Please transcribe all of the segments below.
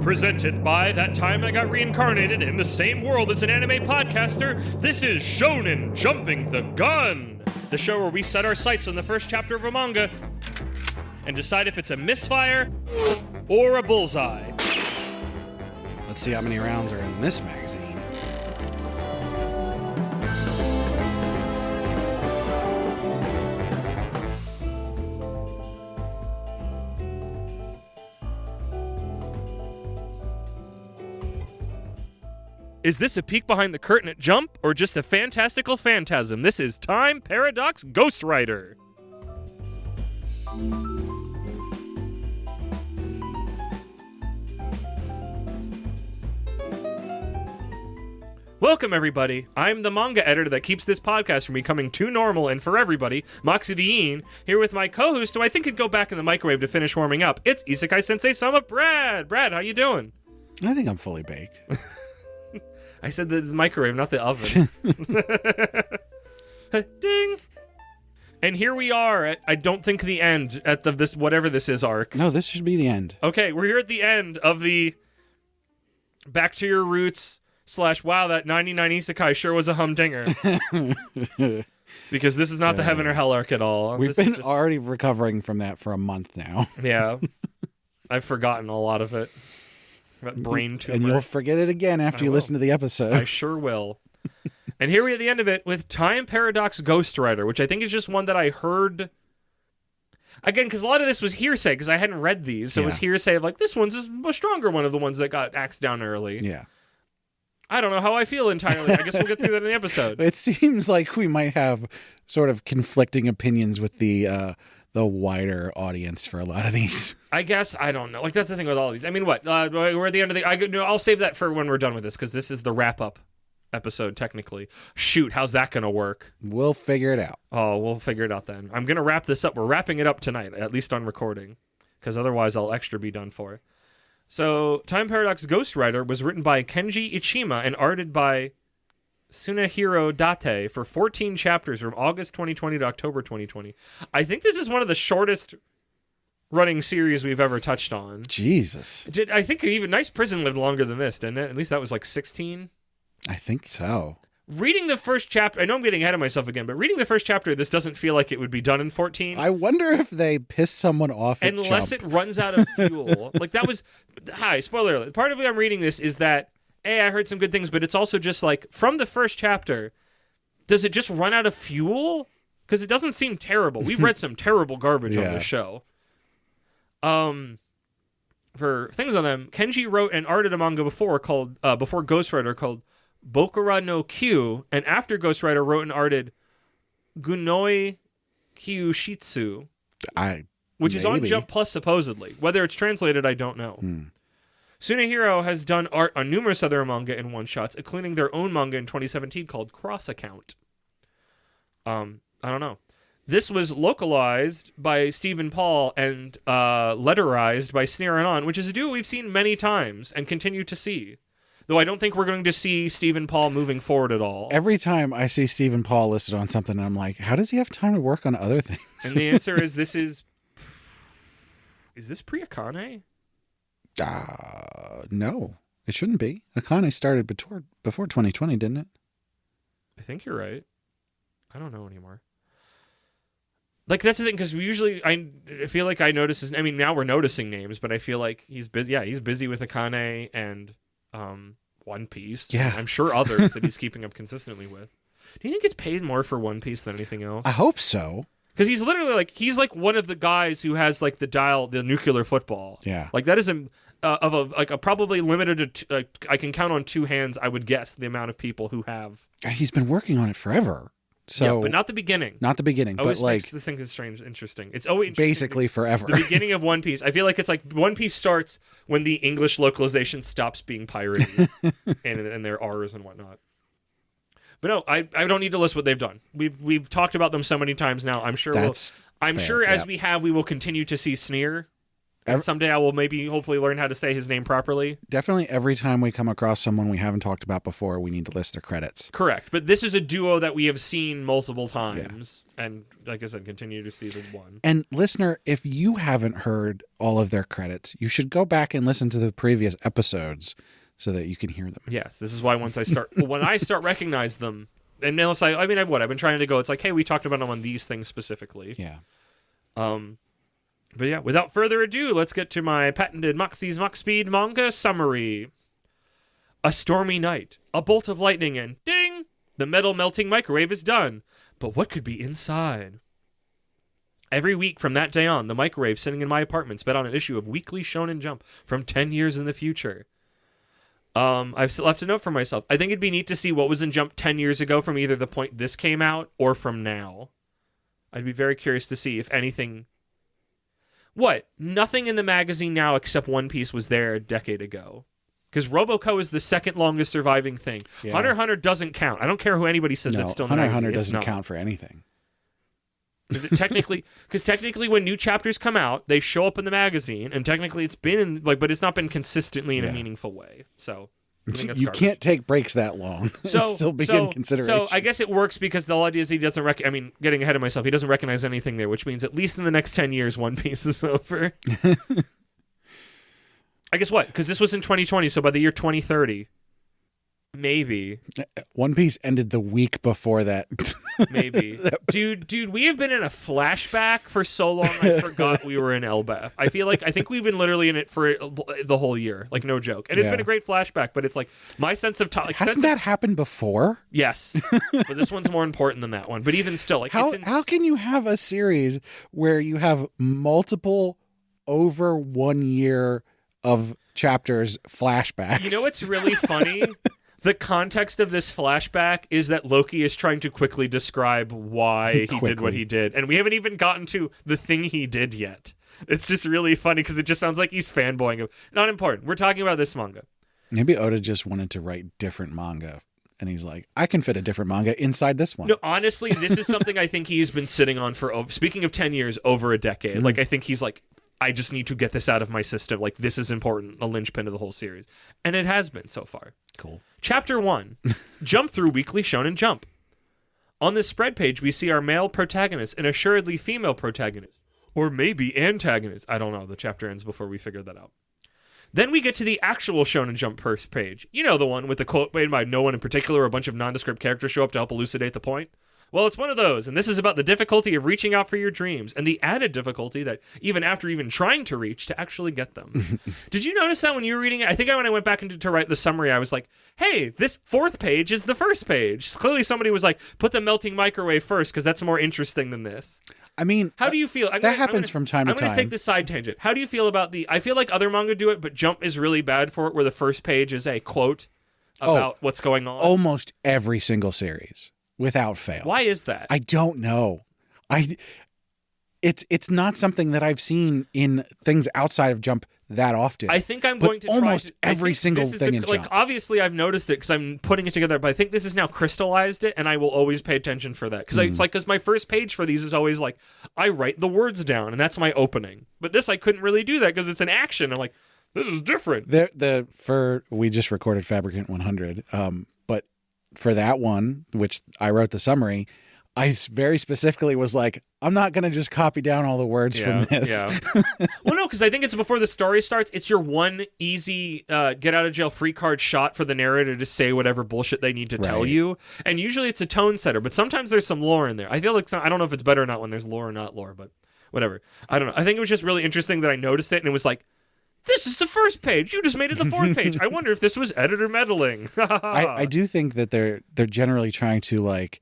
Presented by That Time I Got Reincarnated in the same world as an anime podcaster, this is Shonen Jumping the Gun, the show where we set our sights on the first chapter of a manga and decide if it's a misfire or a bullseye. Let's see how many rounds are in this magazine. Is this a peek behind the curtain at Jump, or just a fantastical phantasm? This is Time Paradox Ghostwriter. Welcome, everybody. I'm the manga editor that keeps this podcast from becoming too normal and for everybody, Moxie the Yin, here with my co-host, who I think could go back in the microwave to finish warming up. It's Isekai Sensei Sama Brad. Brad, how you doing? I think I'm fully baked. I said the microwave, not the oven. Ding! And here we are at, I don't think the end, at this whatever this is arc. No, this should be the end. Okay, we're here at the end of the Back to Your Roots / wow, that 99 Isekai sure was a humdinger. Because this is not the Heaven or Hell arc at all. We've been already recovering from that for a month now. Yeah. I've forgotten a lot of it. That brain tumor. And you'll forget it again after you listen to the episode. I sure will. And here we're at the end of it with Time Paradox Ghostwriter, which I think is just one that I heard. Again, because a lot of this was hearsay, because I hadn't read these. So it was hearsay of like, this one's a stronger one of the ones that got axed down early. Yeah. I don't know how I feel entirely. I guess we'll get through that in the episode. It seems like we might have sort of conflicting opinions with the wider audience for a lot of these. I guess, I don't know. Like, that's the thing with all of these. I mean, what? We're at the end of the... I'll save that for when we're done with this, because this is the wrap-up episode, technically. Shoot, how's that going to work? We'll figure it out. Oh, we'll figure it out then. I'm going to wrap this up. We're wrapping it up tonight, at least on recording, because otherwise I'll extra be done for. So, Time Paradox Ghostwriter was written by Kenji Ichima and arted by Tsunehiro Date for 14 chapters from August 2020 to October 2020. I think this is one of the shortest running series we've ever touched on. Jesus. I think even Nice Prison lived longer than this, didn't it? At least that was like 16. I think so. Reading the first chapter, I know I'm getting ahead of myself again, but reading the first chapter, this doesn't feel like it would be done in 14. I wonder if they piss someone off at unless Jump. it runs out of fuel. Like that was, spoiler alert. Part of why I'm reading this is that, I heard some good things, but it's also just like, from the first chapter, does it just run out of fuel? Because it doesn't seem terrible. We've read some terrible garbage on this show. For things on them, Kenji wrote and arted a manga before Ghostwriter called Bokura no Q, and after Ghostwriter wrote and arted Gunoi Kyushitsu, which is on Jump Plus supposedly. Whether it's translated, I don't know. Tsunehiro has done art on numerous other manga in one-shots, including their own manga in 2017 called Cross Account. I don't know. This was localized by Stephen Paul and letterized by Sneer and On, which is a duo we've seen many times and continue to see. Though I don't think we're going to see Stephen Paul moving forward at all. Every time I see Stephen Paul listed on something, I'm like, how does he have time to work on other things? And the answer is is this pre-Akane? No, it shouldn't be. Akane started before 2020, didn't it? I think you're right. I don't know anymore. Like, that's the thing, because I feel like I notice his... I mean, now we're noticing names, but I feel like he's busy. Yeah, he's busy with Akane and One Piece. Yeah. I'm sure others that he's keeping up consistently with. Do you think he gets paid more for One Piece than anything else? I hope so. Because he's literally he's one of the guys who has like the nuclear football. Yeah. Like that is a probably limited to, I can count on two hands, I would guess, the amount of people who have. He's been working on it forever. So yeah, but not the beginning. Not the beginning, always but like makes this thing is interesting. It's always interesting. Basically forever. The beginning of One Piece. I feel like it's like One Piece starts when the English localization stops being pirated and their R's and whatnot. But no, I don't need to list what they've done. We've talked about them so many times now. I'm sure as we will continue to see Sneer And someday I will hopefully learn how to say his name properly. Definitely every time we come across someone we haven't talked about before, we need to list their credits. Correct. But this is a duo that we have seen multiple times. Yeah. And like I said, continue to see the one. And listener, if you haven't heard all of their credits, you should go back and listen to the previous episodes so that you can hear them. Yes. This is why when I start recognize them, and unless I've been trying to go, it's like, hey, we talked about them on these things specifically. Yeah. But yeah, without further ado, let's get to my patented Moxie's Mach Speed manga summary. A stormy night, a bolt of lightning, and ding! The metal melting microwave is done. But what could be inside? Every week from that day on, the microwave sitting in my apartment sped on an issue of Weekly Shonen Jump from 10 years in the future. I've left a note for myself. I think it'd be neat to see what was in Jump 10 years ago from either the point this came out or from now. I'd be very curious to see if anything... What? Nothing in the magazine now except One Piece was there a decade ago. Because Roboco is the second longest surviving thing. Yeah. Hunter x Hunter doesn't count. I don't care who anybody says it's still in the magazine. Hunter x Hunter doesn't count for anything. Because technically when new chapters come out, they show up in the magazine, and technically it's been but it's not been consistently in a meaningful way. So you can't take breaks that long and still be in consideration. So I guess it works because the idea is he doesn't getting ahead of myself, he doesn't recognize anything there, which means at least in the next 10 years, One Piece is over. I guess what? Because this was in 2020, so by the year 2030, maybe. One Piece ended the week before that. Maybe. Dude, we have been in a flashback for so long, I forgot we were in Elbaf. I think we've been literally in it for the whole year. Like, no joke. And it's been a great flashback, but it's like, my sense of time... Hasn't that happened before? Yes. But this one's more important than that one. But even still, like... How can you have a series where you have multiple over 1 year of chapters flashbacks? You know what's really funny? The context of this flashback is that Loki is trying to quickly describe why he did what he did. And we haven't even gotten to the thing he did yet. It's just really funny because it just sounds like he's fanboying. Not important. We're talking about this manga. Maybe Oda just wanted to write different manga. And he's like, I can fit a different manga inside this one. No, honestly, this is something I think he's been sitting on for, speaking of 10 years, over a decade. Mm-hmm. Like, I think he's like, I just need to get this out of my system. Like, this is important, a linchpin of the whole series. And it has been so far. Cool. Chapter 1, Jump Through Weekly Shonen Jump. On this spread page, we see our male protagonist and assuredly female protagonist. Or maybe antagonist. I don't know. The chapter ends before we figure that out. Then we get to the actual Shonen Jump first page. You know, the one with the quote made by no one in particular, a bunch of nondescript characters show up to help elucidate the point. Well, it's one of those, and this is about the difficulty of reaching out for your dreams, and the added difficulty that even after even trying to reach, to actually get them. Did you notice that when you were reading it? I think when I went back to write the summary, I was like, hey, this fourth page is the first page. Clearly somebody was like, put the melting microwave first, because that's more interesting than this. I mean, how do you feel? That happens from time to time. I'm going to take the side tangent. How do you feel about I feel like other manga do it, but Jump is really bad for it, where the first page is a quote about what's going on. Almost every single series. Without fail. Why is that? I don't know. It's not something that I've seen in things outside of Jump that often. I think I'm going to almost every single thing in Jump. Obviously, I've noticed it because I'm putting it together, but I think this has now crystallized it, and I will always pay attention for that. Because my first page for these is always like, I write the words down, and that's my opening. But this, I couldn't really do that because it's an action. I'm like, this is different. We just recorded Fabricant 100, but for that one, which I wrote the summary, I very specifically was like, I'm not going to just copy down all the words from this. Yeah. Well, no, because I think it's before the story starts. It's your one easy get out of jail free card shot for the narrator to say whatever bullshit they need to tell you. And usually it's a tone setter, but sometimes there's some lore in there. I feel like I don't know if it's better or not when there's lore or not lore, but whatever. I don't know. I think it was just really interesting that I noticed it, and it was like, this is the first page. You just made it the fourth page. I wonder if this was editor meddling. I do think that they're generally trying to like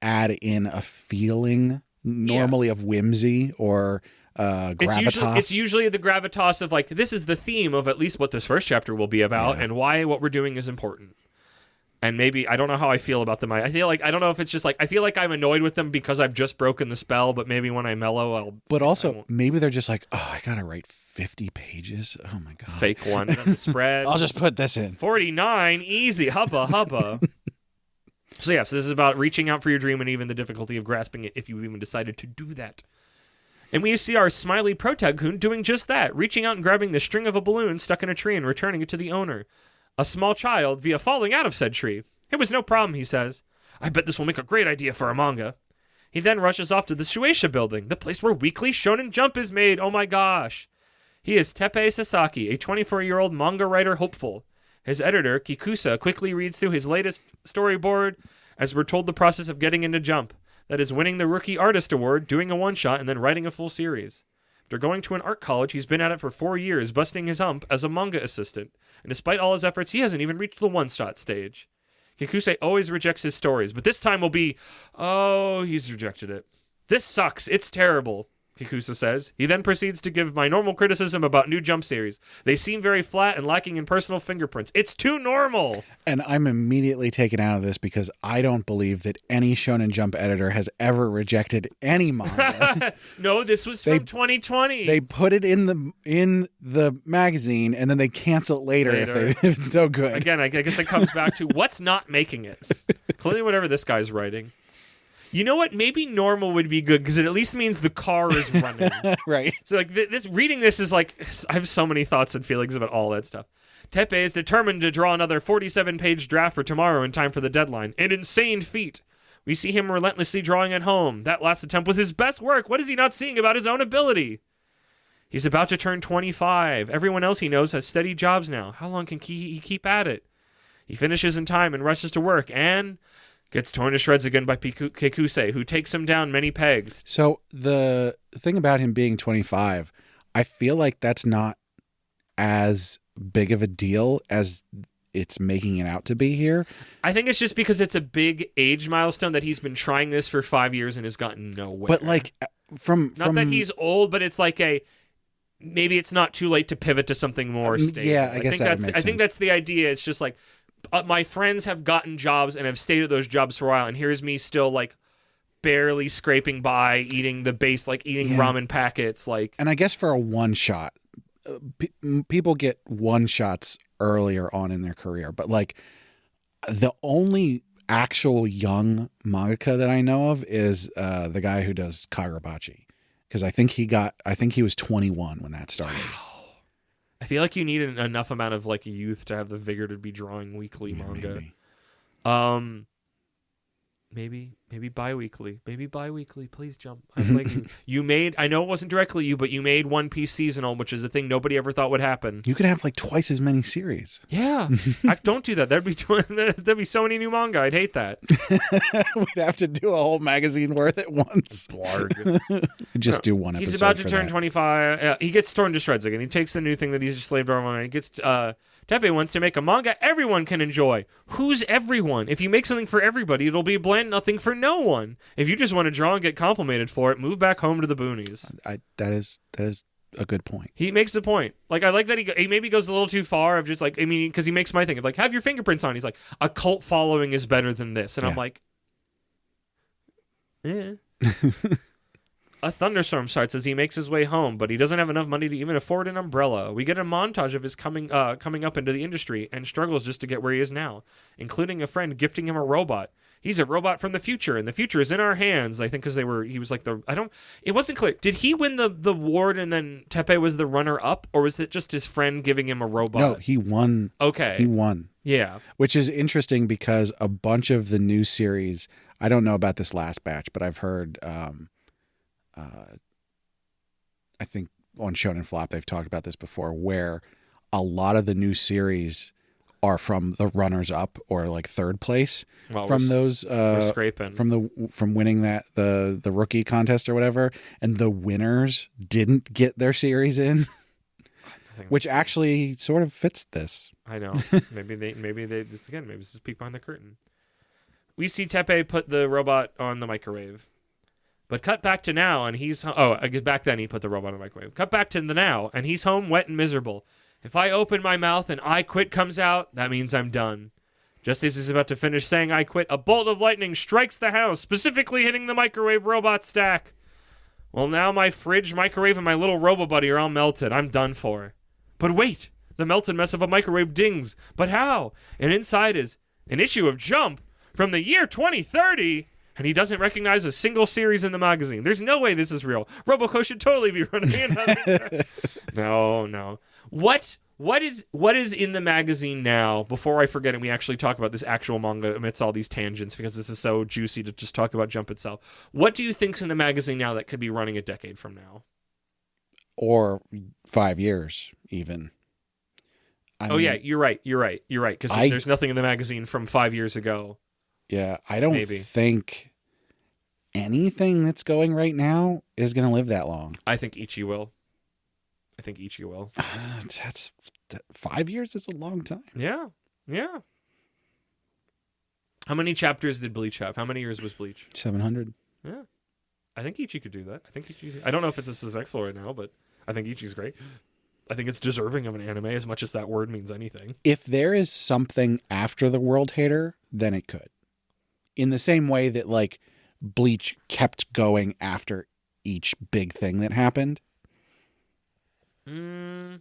add in a feeling normally of whimsy or gravitas. It's usually the gravitas of like, this is the theme of at least what this first chapter will be about and why what we're doing is important. And maybe, I don't know how I feel about them. I feel like, I don't know if it's just like, I feel like I'm annoyed with them because I've just broken the spell, but maybe when I mellow, maybe they're just like, oh, I gotta write 50 pages. Oh my God. Fake one on the spread. I'll just put this in. 49, easy, hubba, hubba. So this is about reaching out for your dream and even the difficulty of grasping it if you even decided to do that. And we see our smiley protagoon doing just that, reaching out and grabbing the string of a balloon stuck in a tree and returning it to the owner. A small child, via falling out of said tree. It was no problem, he says. I bet this will make a great idea for a manga. He then rushes off to the Shueisha building, the place where weekly Shonen Jump is made. Oh my gosh. He is Teppei Sasaki, a 24-year-old manga writer hopeful. His editor, Kikusa, quickly reads through his latest storyboard as we're told the process of getting into Jump. That is winning the Rookie Artist Award, doing a one-shot, and then writing a full series. After going to an art college, he's been at it for 4 years, busting his hump as a manga assistant. And despite all his efforts, he hasn't even reached the one-shot stage. Kikuse always rejects his stories, but this time will be, oh, he's rejected it. This sucks. It's terrible, Kikusa says. He then proceeds to give my normal criticism about new Jump series. They seem very flat and lacking in personal fingerprints. It's too normal. And I'm immediately taken out of this because I don't believe that any Shonen Jump editor has ever rejected any manga. No, this was from 2020. They put it in the magazine and then they cancel it later. If it's no good. Again, I guess it comes back to what's not making it. Clearly whatever this guy's writing. You know what? Maybe normal would be good because it at least means the car is running. Right. So like reading this is like, I have so many thoughts and feelings about all that stuff. Teppei is determined to draw another 47-page draft for tomorrow in time for the deadline. An insane feat. We see him relentlessly drawing at home. That last attempt was his best work. What is he not seeing about his own ability? He's about to turn 25. Everyone else he knows has steady jobs now. How long can he keep at it? He finishes in time and rushes to work and gets torn to shreds again by Kekuse, who takes him down many pegs. So the thing about him being 25, I feel like that's not as big of a deal as it's making it out to be here. I think it's just because it's a big age milestone that he's been trying this for 5 years and has gotten nowhere. But like from that he's old, but it's like maybe it's not too late to pivot to something more stable. Yeah, I guess that makes sense. I think that's the idea. It's just like, my friends have gotten jobs and have stayed at those jobs for a while, and here's me still like barely scraping by, eating the base, like eating ramen packets, like. And I guess for a one shot, people get one shots earlier on in their career, but like the only actual young mangaka that I know of is the guy who does Kagurabachi, because I think he was 21 when that started. Wow. I feel like you need enough amount of like youth to have the vigor to be drawing weekly manga. Maybe bi-weekly. Maybe bi-weekly. Please Jump. I'm begging you. I know it wasn't directly you, but you made One Piece seasonal, which is a thing nobody ever thought would happen. You could have like twice as many series. Yeah. Don't do that. There'd be so many new manga. I'd hate that. We'd have to do a whole magazine worth at once. Blarg. Just do one episode. He's about to turn 25. He gets torn to shreds again. He takes the new thing that he's just slaved over on. He gets Teppei wants to make a manga everyone can enjoy. Who's everyone? If you make something for everybody, it'll be bland nothing for no one. If you just want to draw and get complimented for it, move back home to the boonies. That is a good point. He makes the point. Like, I like that he maybe goes a little too far of just like, I mean, because he makes my thing of like, have your fingerprints on. He's like, a cult following is better than this. And I'm like, A thunderstorm starts as he makes his way home, but he doesn't have enough money to even afford an umbrella. We get a montage of his coming up into the industry and struggles just to get where he is now, including a friend gifting him a robot. He's a robot from the future, and the future is in our hands. I think because he was like it wasn't clear. Did he win the award and then Teppei was the runner up, or was it just his friend giving him a robot? No, he won. Okay. He won. Yeah. Which is interesting because a bunch of the new series, I don't know about this last batch, but I've heard, I think on Shonen Flop they've talked about this before, where a lot of the new series are from the runners up or like third place from those scraping from winning the rookie contest or whatever, and the winners didn't get their series in, which actually sort of fits this. I know. Maybe this is peek behind the curtain. We see Teppei put the robot on the microwave. But cut back to now, and he's... Oh, I guess back then he put the robot in the microwave. Cut back to the now, and he's home wet and miserable. If I open my mouth and I quit comes out, that means I'm done. Just as he's about to finish saying I quit, a bolt of lightning strikes the house, specifically hitting the microwave robot stack. Well, now my fridge, microwave, and my little robo-buddy are all melted. I'm done for. But wait! The melted mess of a microwave dings. But how? And inside is an issue of Jump from the year 2030... and he doesn't recognize a single series in the magazine. There's no way this is real. Roboco should totally be running another. No. What is in the magazine now? Before I forget it, we actually talk about this actual manga amidst all these tangents because this is so juicy to just talk about Jump itself. What do you think's in the magazine now that could be running a decade from now? Or 5 years, even. Yeah, you're right. Because there's nothing in the magazine from 5 years ago. Yeah, I don't think anything that's going right now is going to live that long. I think Ichi will. That's 5 years is a long time. Yeah. How many chapters did Bleach have? How many years was Bleach? 700. Yeah. I think Ichi could do that. I don't know if it's successful right now, but I think Ichi's great. I think it's deserving of an anime as much as that word means anything. If there is something after the World Hater, then it could. In the same way that, like, Bleach kept going after each big thing that happened. I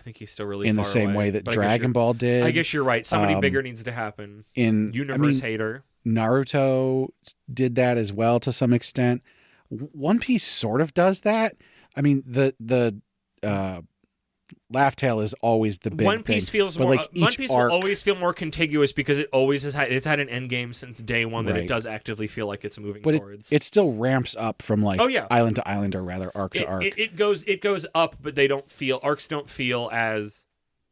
think he's still really in far the same away, way that Dragon Ball did. I guess you're right. Somebody bigger needs to happen. Universe Hater. Naruto did that as well to some extent. One Piece sort of does that. I mean, the Laugh Tale is always the big One Piece thing, feels but more. like One each Piece arc, will always feel more contiguous because it always has had an end game since day one that Right. it does actively feel like it's moving but towards. it still ramps up from like Oh, yeah. island to island, or rather arc to arc. It goes up, but arcs don't feel as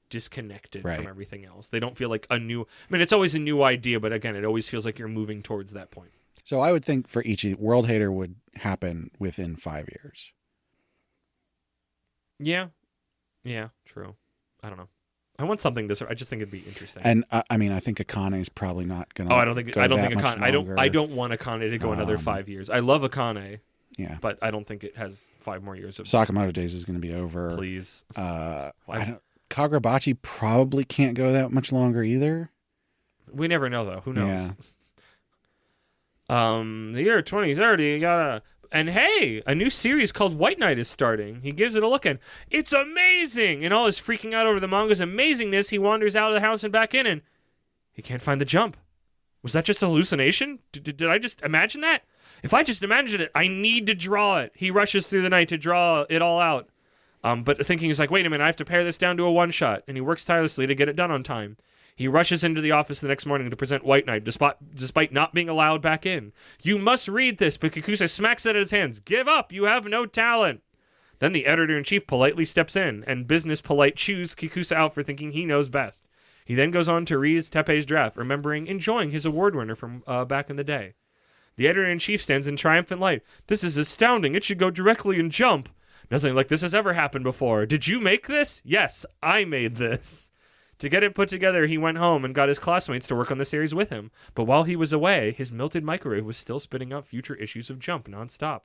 disconnected from everything else. They don't feel like a new. I mean, it's always a new idea, but again, it always feels like you're moving towards that point. So I would think for Ichi, World Hater would happen within 5 years. Yeah, true. I don't know. I want something to. I just think it'd be interesting. And I mean, I think Akane is probably not going to. I don't think Akane. I don't want Akane to go another 5 years. I love Akane. Yeah, but I don't think it has 5 more years of. Sakamoto Days is going to be over. Please. Kagurabachi probably can't go that much longer either. We never know though. Who knows? Yeah. The year 2030, you gotta. And hey, a new series called White Knight is starting. He gives it a look and it's amazing. And all his freaking out over the manga's amazingness, he wanders out of the house and back in and he can't find the jump. Was that just a hallucination? Did I just imagine that? If I just imagined it, I need to draw it. He rushes through the night to draw it all out. But thinking he's like, wait a minute, I have to pare this down to a one-shot. And he works tirelessly to get it done on time. He rushes into the office the next morning to present White Knight, despite not being allowed back in. You must read this, but Kikusa smacks it at his hands. Give up, you have no talent. Then the editor-in-chief politely steps in, and business polite chews Kikusa out for thinking he knows best. He then goes on to read Teppei's draft, enjoying his award winner from back in the day. The editor-in-chief stands in triumphant light. This is astounding. It should go directly in Jump. Nothing like this has ever happened before. Did you make this? Yes, I made this. To get it put together, he went home and got his classmates to work on the series with him. But while he was away, his melted microwave was still spitting out future issues of Jump nonstop.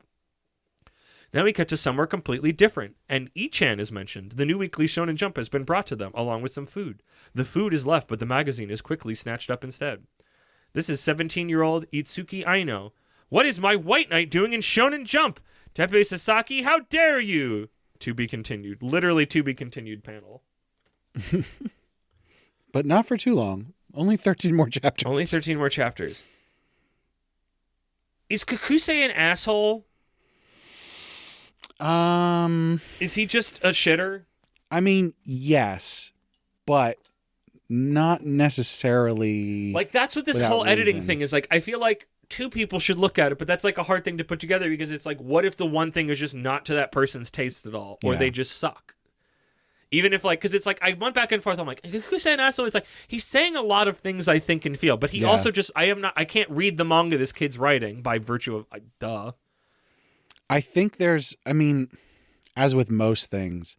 Then we cut to somewhere completely different, and Ichan is mentioned. The new weekly Shonen Jump has been brought to them, along with some food. The food is left, but the magazine is quickly snatched up instead. This is 17-year-old Itsuki Aino. What is my White Knight doing in Shonen Jump? Teppei Sasaki, how dare you? To be continued. Literally to be continued panel. But not for too long. Only 13 more chapters. Only 13 more chapters. Is Kakusei an asshole? Is he just a shitter? I mean, yes, but not necessarily. Like, that's what this whole editing thing is. Like, I feel like two people should look at it, but that's like a hard thing to put together because it's like, what if the one thing is just not to that person's taste at all, or they just suck? Even if, like, because it's like, I went back and forth, I'm like, who's an asshole? It's like, he's saying a lot of things I think and feel, but he also just, I can't read the manga this kid's writing by virtue of, duh. I think I mean, as with most things,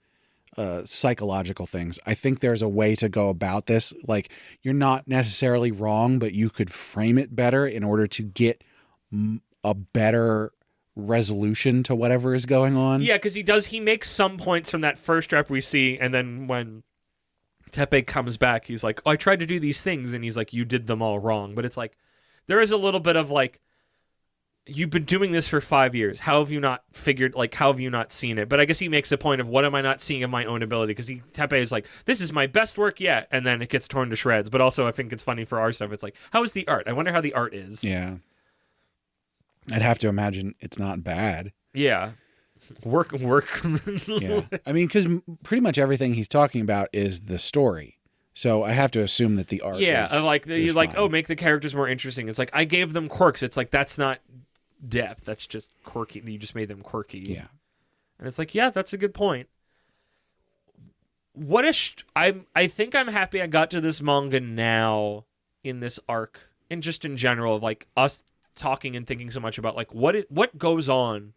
psychological things, I think there's a way to go about this. Like, you're not necessarily wrong, but you could frame it better in order to get a better resolution to whatever is going on. Yeah, because he makes some points from that first rep we see, and then when Teppei comes back, he's like, I tried to do these things, and he's like, you did them all wrong. But it's like, there is a little bit of like, you've been doing this for 5 years. How have you not seen it? But I guess he makes a point of, what am I not seeing of my own ability? Because Teppei is like, this is my best work yet, and then it gets torn to shreds. But also, I think it's funny for our stuff. It's like, how is the art? I wonder how the art is. Yeah. I'd have to imagine it's not bad. Yeah. Work. Yeah. I mean, because pretty much everything he's talking about is the story. So I have to assume that the art is you like, fine. oh, make the characters more interesting. It's like, I gave them quirks. It's like, that's not depth. That's just quirky. You just made them quirky. Yeah. And it's like, yeah, that's a good point. I think I'm happy I got to this manga now in this arc, and just in general, of like us talking and thinking so much about like what goes on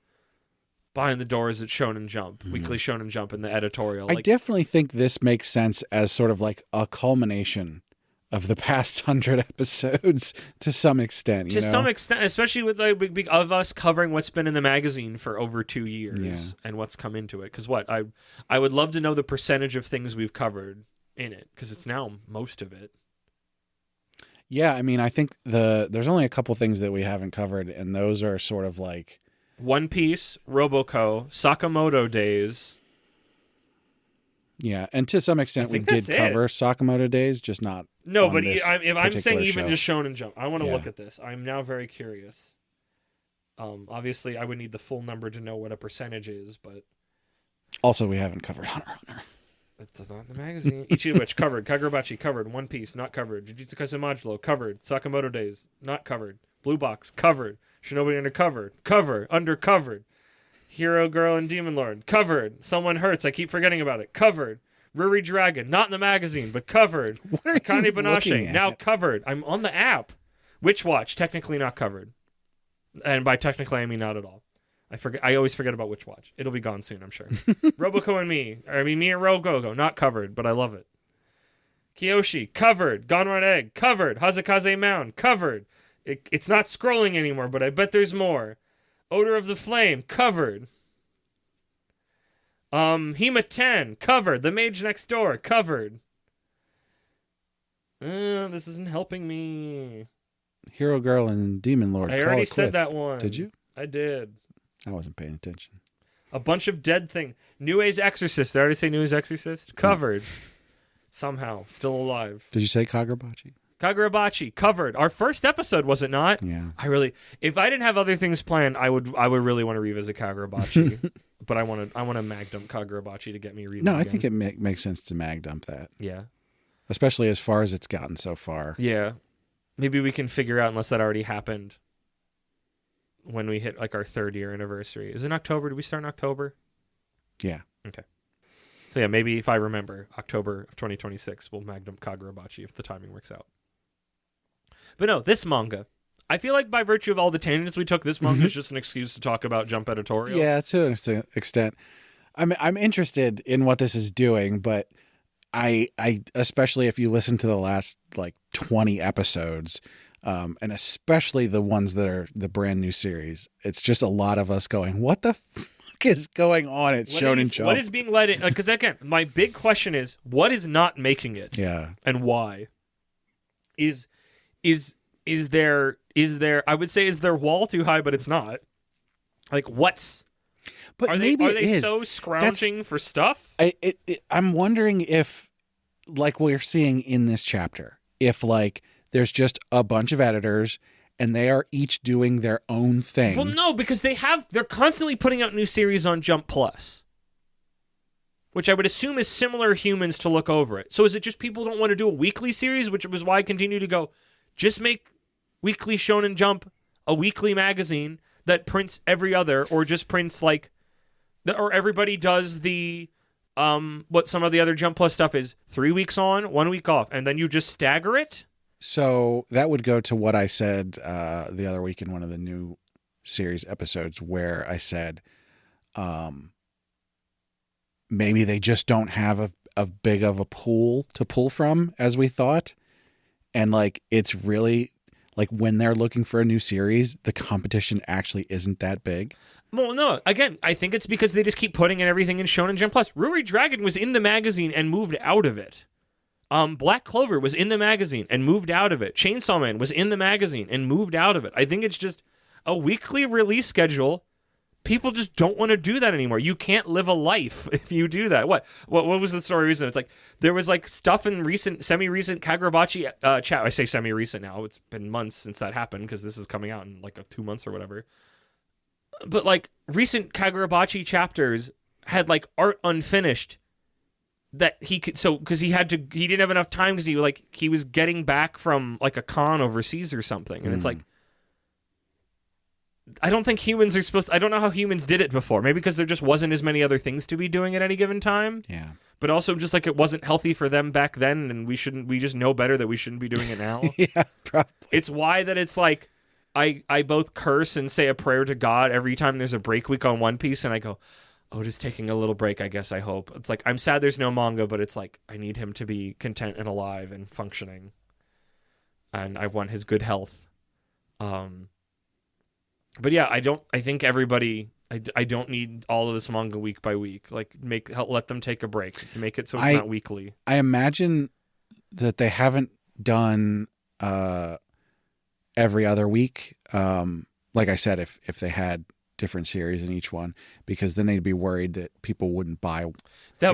behind the doors at Shonen Jump, Weekly Shonen Jump, in the editorial. I definitely think this makes sense as sort of like a culmination of the past 100 episodes to some extent. To some extent, especially with like of us covering what's been in the magazine for over 2 years and what's come into it. Because I would love to know the percentage of things we've covered in it, because it's now most of it. Yeah, I mean, I think there's only a couple things that we haven't covered, and those are sort of like One Piece, Roboco, Sakamoto Days. Yeah, and to some extent we did cover Sakamoto Days, just not. No, but if I'm saying even show. just Shonen Jump, I want to look at this. I'm now very curious. Obviously, I would need the full number to know what a percentage is, but also we haven't covered Hunter x Hunter. It's not in the magazine. Ichiwich covered. Kagurabachi covered. One Piece not covered. Jujutsu Kaisen Modulo covered. Sakamoto Days not covered. Blue Box covered. Shinobi Undercover undercovered. Hero Girl and Demon Lord covered. Someone Hurts. I keep forgetting about it. Covered. Ruri Dragon not in the magazine but covered. What are Akane you Banashi looking at? now covered. I'm on the app. Witch Watch technically not covered, and by technically I mean not at all. I always forget about Witch Watch. It'll be gone soon, I'm sure. Roboco and me and Rogogo, not covered, but I love it. Kyoshi, covered. Gonron Egg, covered. Hazakaze Mound, covered. It's not scrolling anymore, but I bet there's more. Odor of the Flame, covered. Hema 10, covered. The Mage Next Door, covered. This isn't helping me. Hero Girl and Demon Lord. I already said that one. Did you? I did. I wasn't paying attention. A bunch of dead thing. Nue's Exorcist. Did I already say Nue's Exorcist? Covered. Somehow. Still alive. Did you say Kagurabachi? Kagurabachi. Covered. Our first episode, was it not? Yeah. If I didn't have other things planned, I would really want to revisit Kagurabachi. But I want to mag dump Kagurabachi to get me reading. No, I think it makes sense to mag dump that. Yeah. Especially as far as it's gotten so far. Yeah. Maybe we can figure out, unless that already happened, when we hit like our 3rd year anniversary. Is it in October? Did we start in October? Yeah. Okay. So yeah, maybe if I remember, October of 2026, we'll mag dump Kagurabachi if the timing works out. But no, this manga, I feel like by virtue of all the tangents we took, this manga is just an excuse to talk about Jump editorial. Yeah, to an extent. I'm interested in what this is doing, but I especially if you listen to the last like 20 episodes, and especially the ones that are the brand new series, it's just a lot of us going, what the fuck is going on at Shonen Jump? What is being let in? Because again, my big question is, what is not making it? Yeah. And why? Is there I would say, is their wall too high, but it's not. Like, what's... But are maybe they so scrounging for stuff? I'm wondering if, like we're seeing in this chapter, if like there's just a bunch of editors and they are each doing their own thing. Well, no, because they're constantly putting out new series on Jump Plus, which I would assume is similar humans to look over it. So is it just people don't want to do a weekly series, which was why I continue to go, just make Weekly Shonen Jump a weekly magazine that prints every other, or just prints like... Or everybody does the what some of the other Jump Plus stuff is 3 weeks on, 1 week off, and then you just stagger it. So that would go to what I said the other week in one of the new series episodes, where I said maybe they just don't have a big of a pool to pull from as we thought, and like it's really like when they're looking for a new series, the competition actually isn't that big. Well, no. Again, I think it's because they just keep putting in everything in Shonen Jump Plus. Ruri Dragon was in the magazine and moved out of it. Black Clover was in the magazine and moved out of it. Chainsaw Man was in the magazine and moved out of it. I think it's just a weekly release schedule people just don't want to do that anymore. You can't live a life if you do that. What was the story recently? It's like there was like stuff in semi-recent Kagurabachi chat. I say semi-recent now. It's been months since that happened because this is coming out in like 2 months or whatever. But like recent Kagurabachi chapters had like art unfinished that he could, so because he didn't have enough time because he was getting back from like a con overseas or something, and it's like, I don't think humans are supposed to, I don't know how humans did it before. Maybe because there just wasn't as many other things to be doing at any given time. Yeah. But also just like it wasn't healthy for them back then, and we just know better that we shouldn't be doing it now. Yeah, probably. It's why that it's like I both curse and say a prayer to God every time there's a break week on One Piece, and I go, Oda's taking a little break, I guess, I hope. It's like, I'm sad there's no manga, but it's like, I need him to be content and alive and functioning. And I want his good health. But yeah, I think everybody, I don't need all of this manga week by week. Like, let them take a break. Make it so it's not weekly. I imagine that they haven't done every other week. Like I said, if they had different series in each one, because then they'd be worried that people wouldn't buy. That's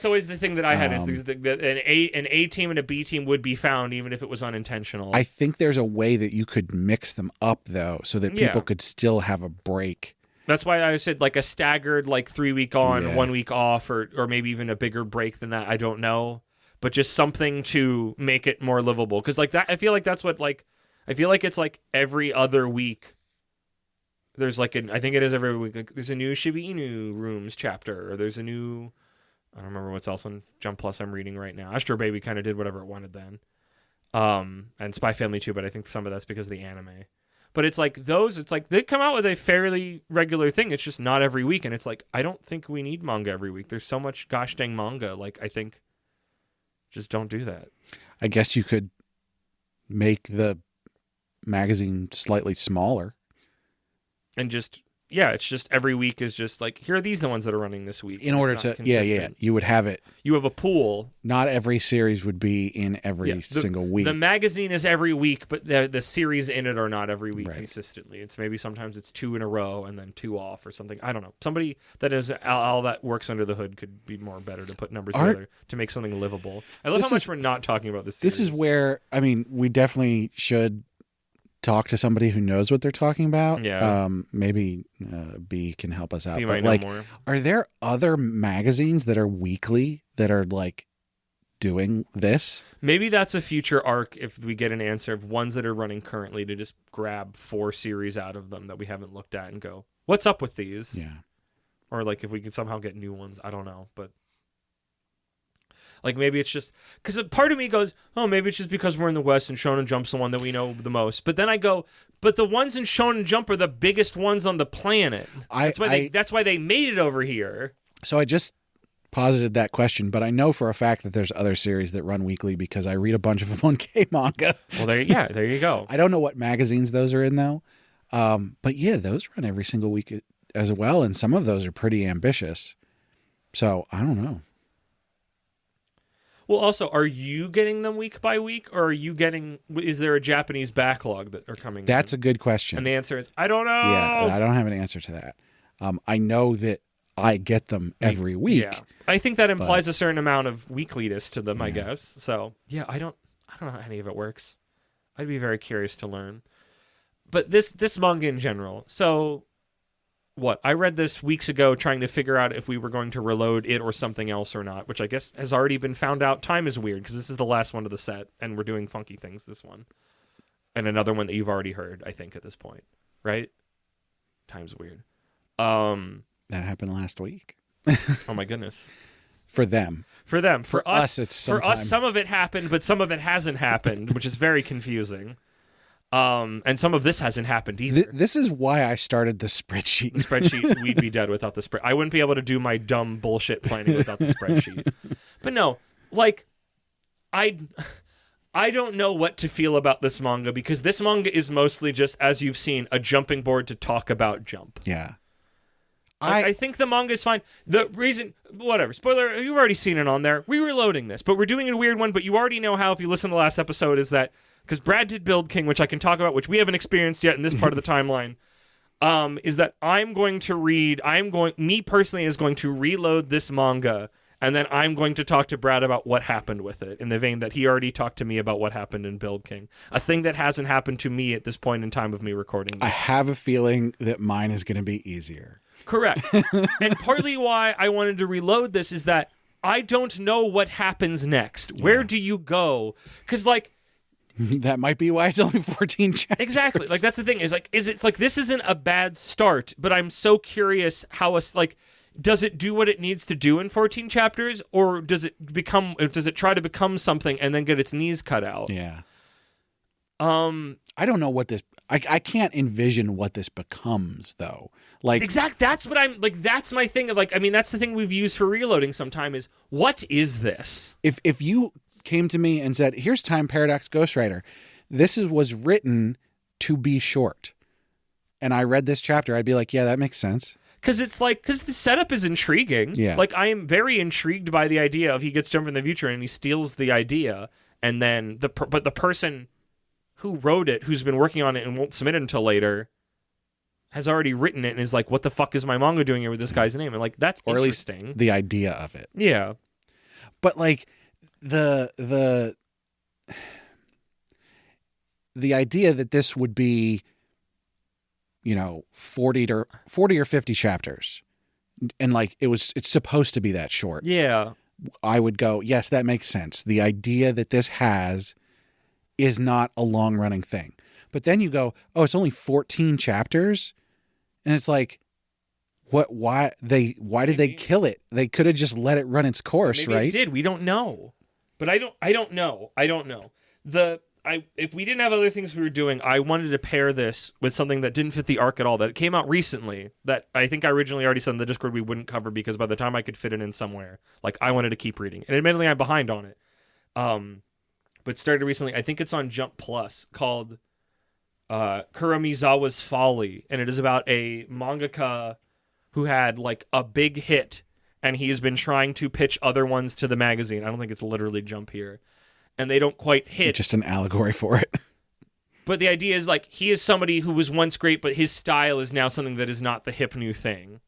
always the thing that I had is an A team and a B team would be found even if it was unintentional. I think there's a way that you could mix them up though, so that people could still have a break. That's why I said like a staggered like 3 week on, 1 week off, or maybe even a bigger break than that. I don't know, but just something to make it more livable. Because like that, I feel like that's what like I feel like it's like every other week. There's like I think it is every week. Like there's a new Shiba Inu Rooms chapter, or there's a new, I don't remember what's else on Jump Plus I'm reading right now. Astro Baby kind of did whatever it wanted then, and Spy Family too. But I think some of that's because of the anime. But it's like it's like they come out with a fairly regular thing. It's just not every week, and it's like I don't think we need manga every week. There's so much gosh dang manga. Like I think, just don't do that. I guess you could make the magazine slightly smaller. And just, it's just every week is just like, here are the ones that are running this week. In order to, you would have it. You have a pool. Not every series would be in every single week. The magazine is every week, but the series in it are not every week consistently. It's maybe sometimes it's 2 in a row and then 2 off or something. I don't know. Somebody that is all that works under the hood could be more better to put numbers together to make something livable. I love how much we're not talking about this series. This is where, I mean, we definitely should talk to somebody who knows what they're talking about. Yeah. Maybe B can help us out. B but might know more. Are there other magazines that are weekly that are like doing this? Maybe that's a future arc if we get an answer of ones that are running currently, to just grab 4 series out of them that we haven't looked at and go, what's up with these? Yeah. Or like if we could somehow get new ones. I don't know, but like maybe it's just because a part of me goes, oh, maybe it's just because we're in the West and Shonen Jump's the one that we know the most. But then I go, but the ones in Shonen Jump are the biggest ones on the planet. That's why they made it over here. So I just posited that question, but I know for a fact that there's other series that run weekly because I read a bunch of them on K-Manga. Well, there you go. I don't know what magazines those are in though. But yeah, those run every single week as well, and some of those are pretty ambitious. So I don't know. Well, also, are you getting them week by week, or is there a Japanese backlog that are coming That's a good question. And the answer is, I don't know. Yeah, I don't have an answer to that. I know that I get them every week. Yeah. I think that implies a certain amount of weekliness to them, I guess. So, yeah, I don't know how any of it works. I'd be very curious to learn. But this manga in general, so I read this weeks ago trying to figure out if we were going to reload it or something else or not, which I guess has already been found out. Time is weird because this is the last one of the set, and we're doing funky things this one. And another one that you've already heard, I think, at this point. Right? Time's weird. That happened last week. Oh, my goodness. For them. For us, it's sometime. For us, some of it happened, but some of it hasn't happened, which is very confusing. And some of this hasn't happened either. This is why I started the spreadsheet. The spreadsheet, we'd be dead without the spreadsheet. I wouldn't be able to do my dumb bullshit planning without the spreadsheet. But no, like, I don't know what to feel about this manga, because this manga is mostly just, as you've seen, a jumping board to talk about Jump. Yeah. I think the manga is fine. The reason, whatever, spoiler, you've already seen it on there. We're reloading this, but we're doing a weird one, but you already know how, if you listen to the last episode, is that because Brad did Build King, which I can talk about, which we haven't experienced yet in this part of the timeline. is that me personally is going to reload this manga, and then I'm going to talk to Brad about what happened with it, in the vein that he already talked to me about what happened in Build King. A thing that hasn't happened to me at this point in time of me recording this. I have a feeling that mine is going to be easier. Correct. And partly why I wanted to reload this is that I don't know what happens next. Where do you go? Because, like... that might be why it's only 14 chapters. Exactly. Like, that's the thing. It's like, this isn't a bad start, but I'm so curious how does it do what it needs to do in 14 chapters, or does it try to become something and then get its knees cut out? Yeah. I don't know what this... I can't envision what this becomes, though. Like, that's what I'm... Like, that's my thing of, like... I mean, that's the thing we've used for reloading sometime is, what is this? If you came to me and said, here's Time Paradox Ghostwriter, this was written to be short, and I read this chapter, I'd be like, yeah, that makes sense. Because the setup is intriguing. Yeah. Like, I am very intrigued by the idea of he gets jumped in the future and he steals the idea, and then the person who wrote it, who's been working on it and won't submit it until later, has already written it and is like, what the fuck is my manga doing here with this guy's name? And, like, that's or interesting. At least the idea of it. Yeah. But, like, the idea that this would be, 40 or 50 chapters, and, like, it's supposed to be that short. Yeah. I would go, yes, that makes sense. The idea that this has is not a long-running thing. But then you go, oh, it's only 14 chapters? And it's like, why did they kill it? They could have just let it run its course, Maybe right? It did. We don't know. But I don't know. If we didn't have other things we were doing, I wanted to pair this with something that didn't fit the arc at all, that came out recently, that I think I originally already said in the Discord we wouldn't cover because by the time I could fit it in somewhere, like, I wanted to keep reading. And admittedly, I'm behind on it. But started recently. I think it's on Jump Plus, called Kuramizawa's Folly, and it is about a mangaka who had, like, a big hit, and he has been trying to pitch other ones to the magazine. I don't think it's literally Jump here. And they don't quite hit. Just an allegory for it. But the idea is, like, he is somebody who was once great, but his style is now something that is not the hip new thing.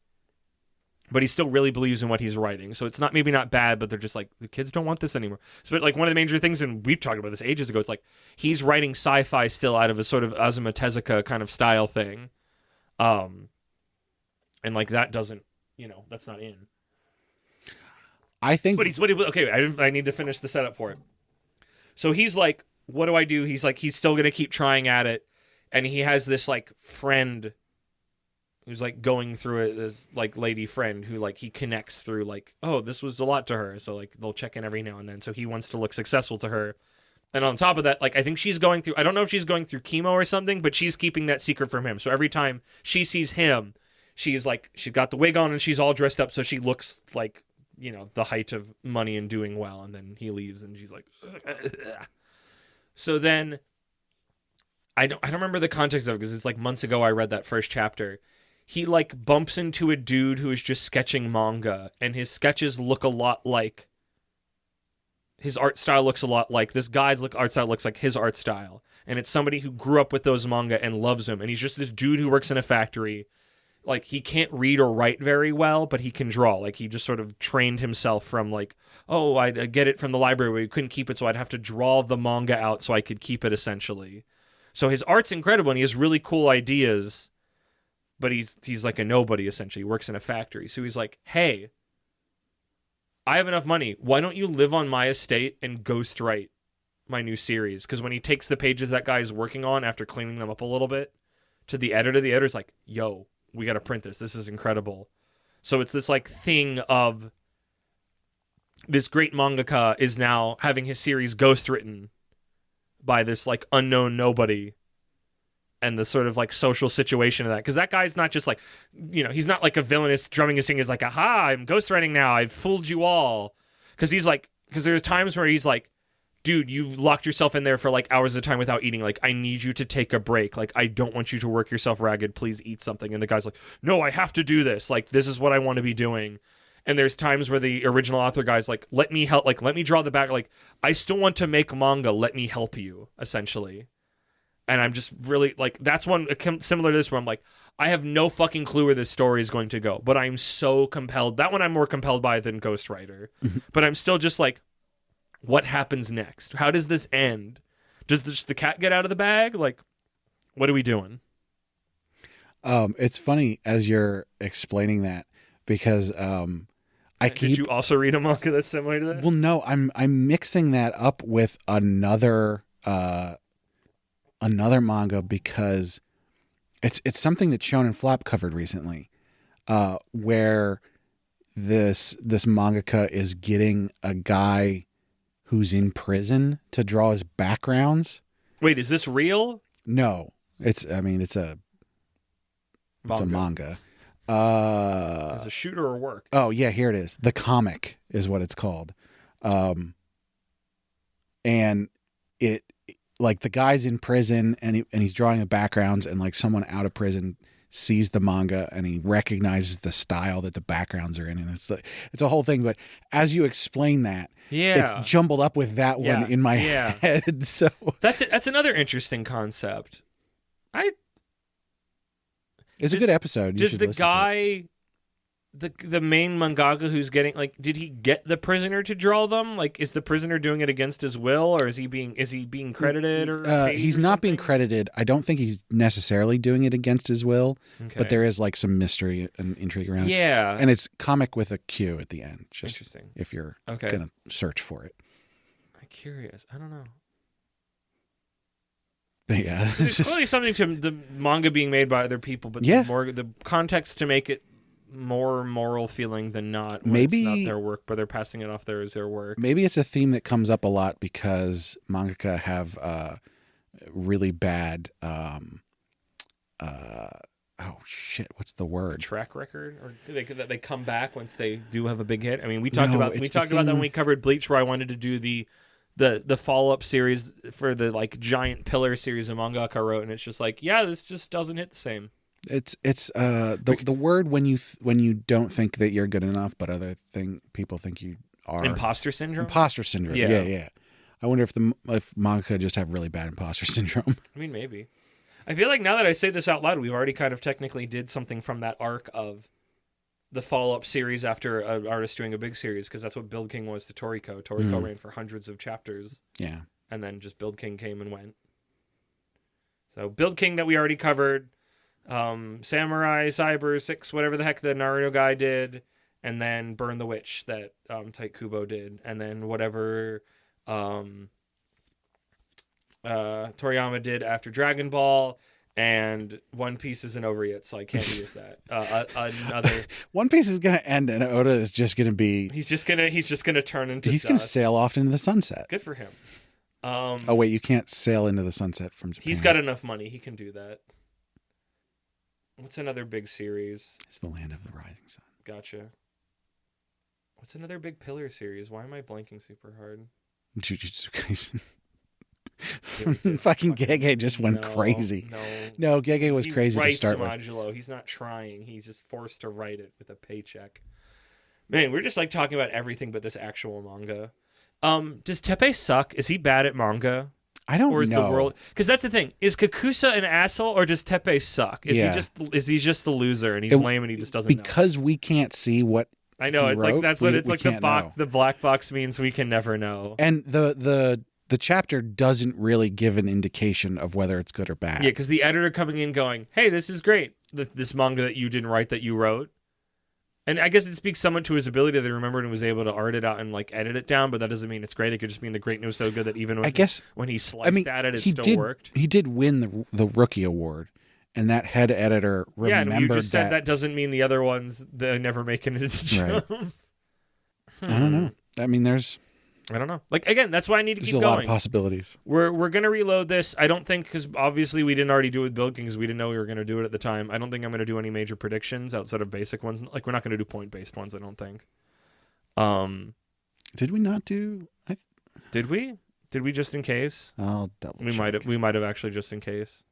But he still really believes in what he's writing. So it's maybe not bad, but they're just like, the kids don't want this anymore. So, but, like, one of the major things, and we've talked about this ages ago, it's like, he's writing sci-fi still out of a sort of Azuma Tezuka kind of style thing. And, like, that doesn't, that's not in. I think... But I need to finish the setup for it. So he's like, what do I do? He's like, he's still going to keep trying at it. And he has this, like, friend who's, like, going through it, this, like, lady friend who, like, he connects through, like, oh, this was a lot to her. So, like, they'll check in every now and then. So he wants to look successful to her. And on top of that, like, I think she's going through, I don't know if she's going through chemo or something, but she's keeping that secret from him. So every time she sees him, she's like, she's got the wig on and she's all dressed up. So she looks like, the height of money and doing well. And then he leaves and she's like, ugh. So then I don't remember the context of it because it's like months ago I read that first chapter. He, like, bumps into a dude who is just sketching manga, and his sketches look a lot like, his art style looks a lot like, this guy's art style looks like his art style. And it's somebody who grew up with those manga and loves them. And he's just this dude who works in a factory. Like, he can't read or write very well, but he can draw. Like, he just sort of trained himself from, like, oh, I'd get it from the library where you couldn't keep it, so I'd have to draw the manga out so I could keep it, essentially. So his art's incredible, and he has really cool ideas, but he's like a nobody, essentially. He works in a factory. So he's like, hey, I have enough money. Why don't you live on my estate and ghostwrite my new series? Because when he takes the pages that guy's working on after cleaning them up a little bit to the editor's like, yo, we got to print this. This is incredible. So it's this, like, thing of this great mangaka is now having his series ghostwritten by this, like, unknown nobody, and the sort of, like, social situation of that. Because that guy's not just, like, he's not like a villainous drumming his fingers like, aha, I'm ghostwriting now. I've fooled you all. Because there's times where he's like, dude, you've locked yourself in there for, like, hours at a time without eating. Like, I need you to take a break. Like, I don't want you to work yourself ragged. Please eat something. And the guy's like, no, I have to do this. Like, this is what I want to be doing. And there's times where the original author guy's like, let me help. Like, let me draw the back. Like, I still want to make manga. Let me help you, essentially. And I'm just really like, that's one similar to this where I'm like, I have no fucking clue where this story is going to go, but I'm so compelled. That one I'm more compelled by than Ghostwriter. But I'm still just like, what happens next? How does this end? Does the cat get out of the bag? Like, what are we doing? It's funny as you're explaining that because Did you also read a manga that's similar to that? Well, no, I'm mixing that up with another manga because it's something that Shonen Flap covered recently, where this mangaka is getting a guy who's in prison to draw his backgrounds. Wait, is this real? No, it's a manga. Is it a shoot or a work? Oh yeah, here it is. The Comic is what it's called. And it like the guy's in prison and he's drawing the backgrounds, and like someone out of prison sees the manga and he recognizes the style that the backgrounds are in, and it's a whole thing. But as you explain that, it's jumbled up with that one in my head. So that's another interesting concept. It's a good episode. Does the guy, the main mangaka who's getting, like, did he get the prisoner to draw them? Like, is the prisoner doing it against his will, or is he being credited or paid he's or not something? being credited. I don't think he's necessarily doing it against his will, but there is like some mystery and intrigue around it. Yeah. And it's comic with a Q at the end. Just interesting. If you're going to search for it. I'm curious. I don't know. But yeah, there's clearly something to the manga being made by other people, but the context to make it more moral feeling than not. Maybe it's not their work, but they're passing it off there as their work. Maybe it's a theme that comes up a lot because mangaka have really bad. What's the word? Track record, or do they come back once they do have a big hit? I mean, we talked about that when we covered Bleach, where I wanted to do the follow-up series for the like giant pillar series of mangaka wrote, and it's just like, this just doesn't hit the same. It's the word when you don't think that you're good enough, but people think you are. Imposter syndrome. Yeah. I wonder if mangaka just have really bad imposter syndrome. I mean, maybe. I feel like now that I say this out loud, we've already kind of technically did something from that arc of the follow-up series after an artist doing a big series, because that's what Build King was to Toriko. Toriko ran for hundreds of chapters. Yeah. And then just Build King came and went. So Build King that we already covered, Samurai, Cyber, 6, whatever the heck the Naruto guy did, and then Burn the Witch that Tite Kubo did, and then whatever Toriyama did after Dragon Ball. And One Piece isn't over yet, so I can't use that. Another One Piece is gonna end, and Oda is just gonna be. He's just gonna turn into. He's gonna sail off into the sunset. Good for him. Oh wait, you can't sail into the sunset from Japan. He's got enough money; he can do that. What's another big series? It's the Land of the Rising Sun. Gotcha. What's another big pillar series? Why am I blanking super hard? Jujutsu Kaisen. Fucking Gege just went crazy. No, Gege was crazy to start with. Modulo. He's not trying. He's just forced to write it with a paycheck. Man, we're just like talking about everything but this actual manga. Does Teppei suck? Is he bad at manga? I don't know. Or is the world? Because that's the thing. Is Kakusa an asshole, or does Teppei suck? Is he just the loser and he's lame and he just doesn't know? Because we can't see what. I know. It's like that's what it's like. The box, the black box means we can never know. And the chapter doesn't really give an indication of whether it's good or bad. Yeah, because the editor coming in going, hey, this is great. This manga that you didn't write that you wrote. And I guess it speaks somewhat to his ability that he remembered and was able to art it out and like edit it down, but that doesn't mean it's great. It could just mean the greatness was so good that even when he sliced at it, still worked. He did win the rookie award, and that head editor remembered and you just said that doesn't mean the other ones, they never make it into the right. I don't know. I mean, I don't know. Like, again, that's why I need to keep going. There's a lot of possibilities. We're going to reload this. I don't think, because obviously we didn't already do it with Build King because we didn't know we were going to do it at the time. I don't think I'm going to do any major predictions outside of basic ones. Like, we're not going to do point-based ones, I don't think. Did we not do... Did we? Did we just in case? I'll double check. We might have actually just in case.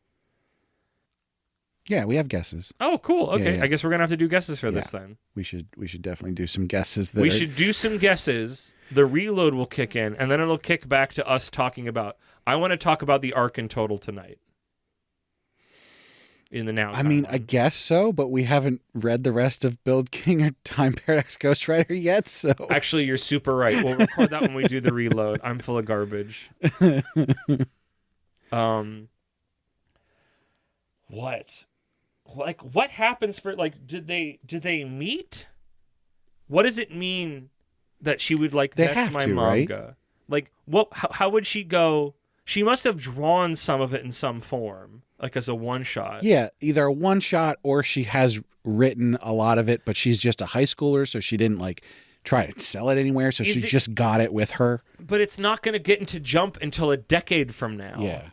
Yeah, we have guesses. Oh, cool. Okay, yeah. I guess we're going to have to do guesses for this then. We should definitely do some guesses. Should do some guesses. The reload will kick in, and then it'll kick back to us talking about... I want to talk about the arc in total tonight. in the now. I mean, I guess so, but we haven't read the rest of Build King or Time Paradox Ghostwriter yet, so... Actually, you're super right. We'll record that when we do the reload. I'm full of garbage. What? Like, what happens for, like, did they meet? What does it mean that she would, like, They that's have my to, manga? right? Like, what? How would she go? She must have drawn some of it in some form, like as a one-shot. Yeah, either a one-shot or she has written a lot of it, but she's just a high schooler, so she didn't, like, try to sell it anywhere, so she just got it with her. But it's not going to get into Jump until a decade from now. Yeah.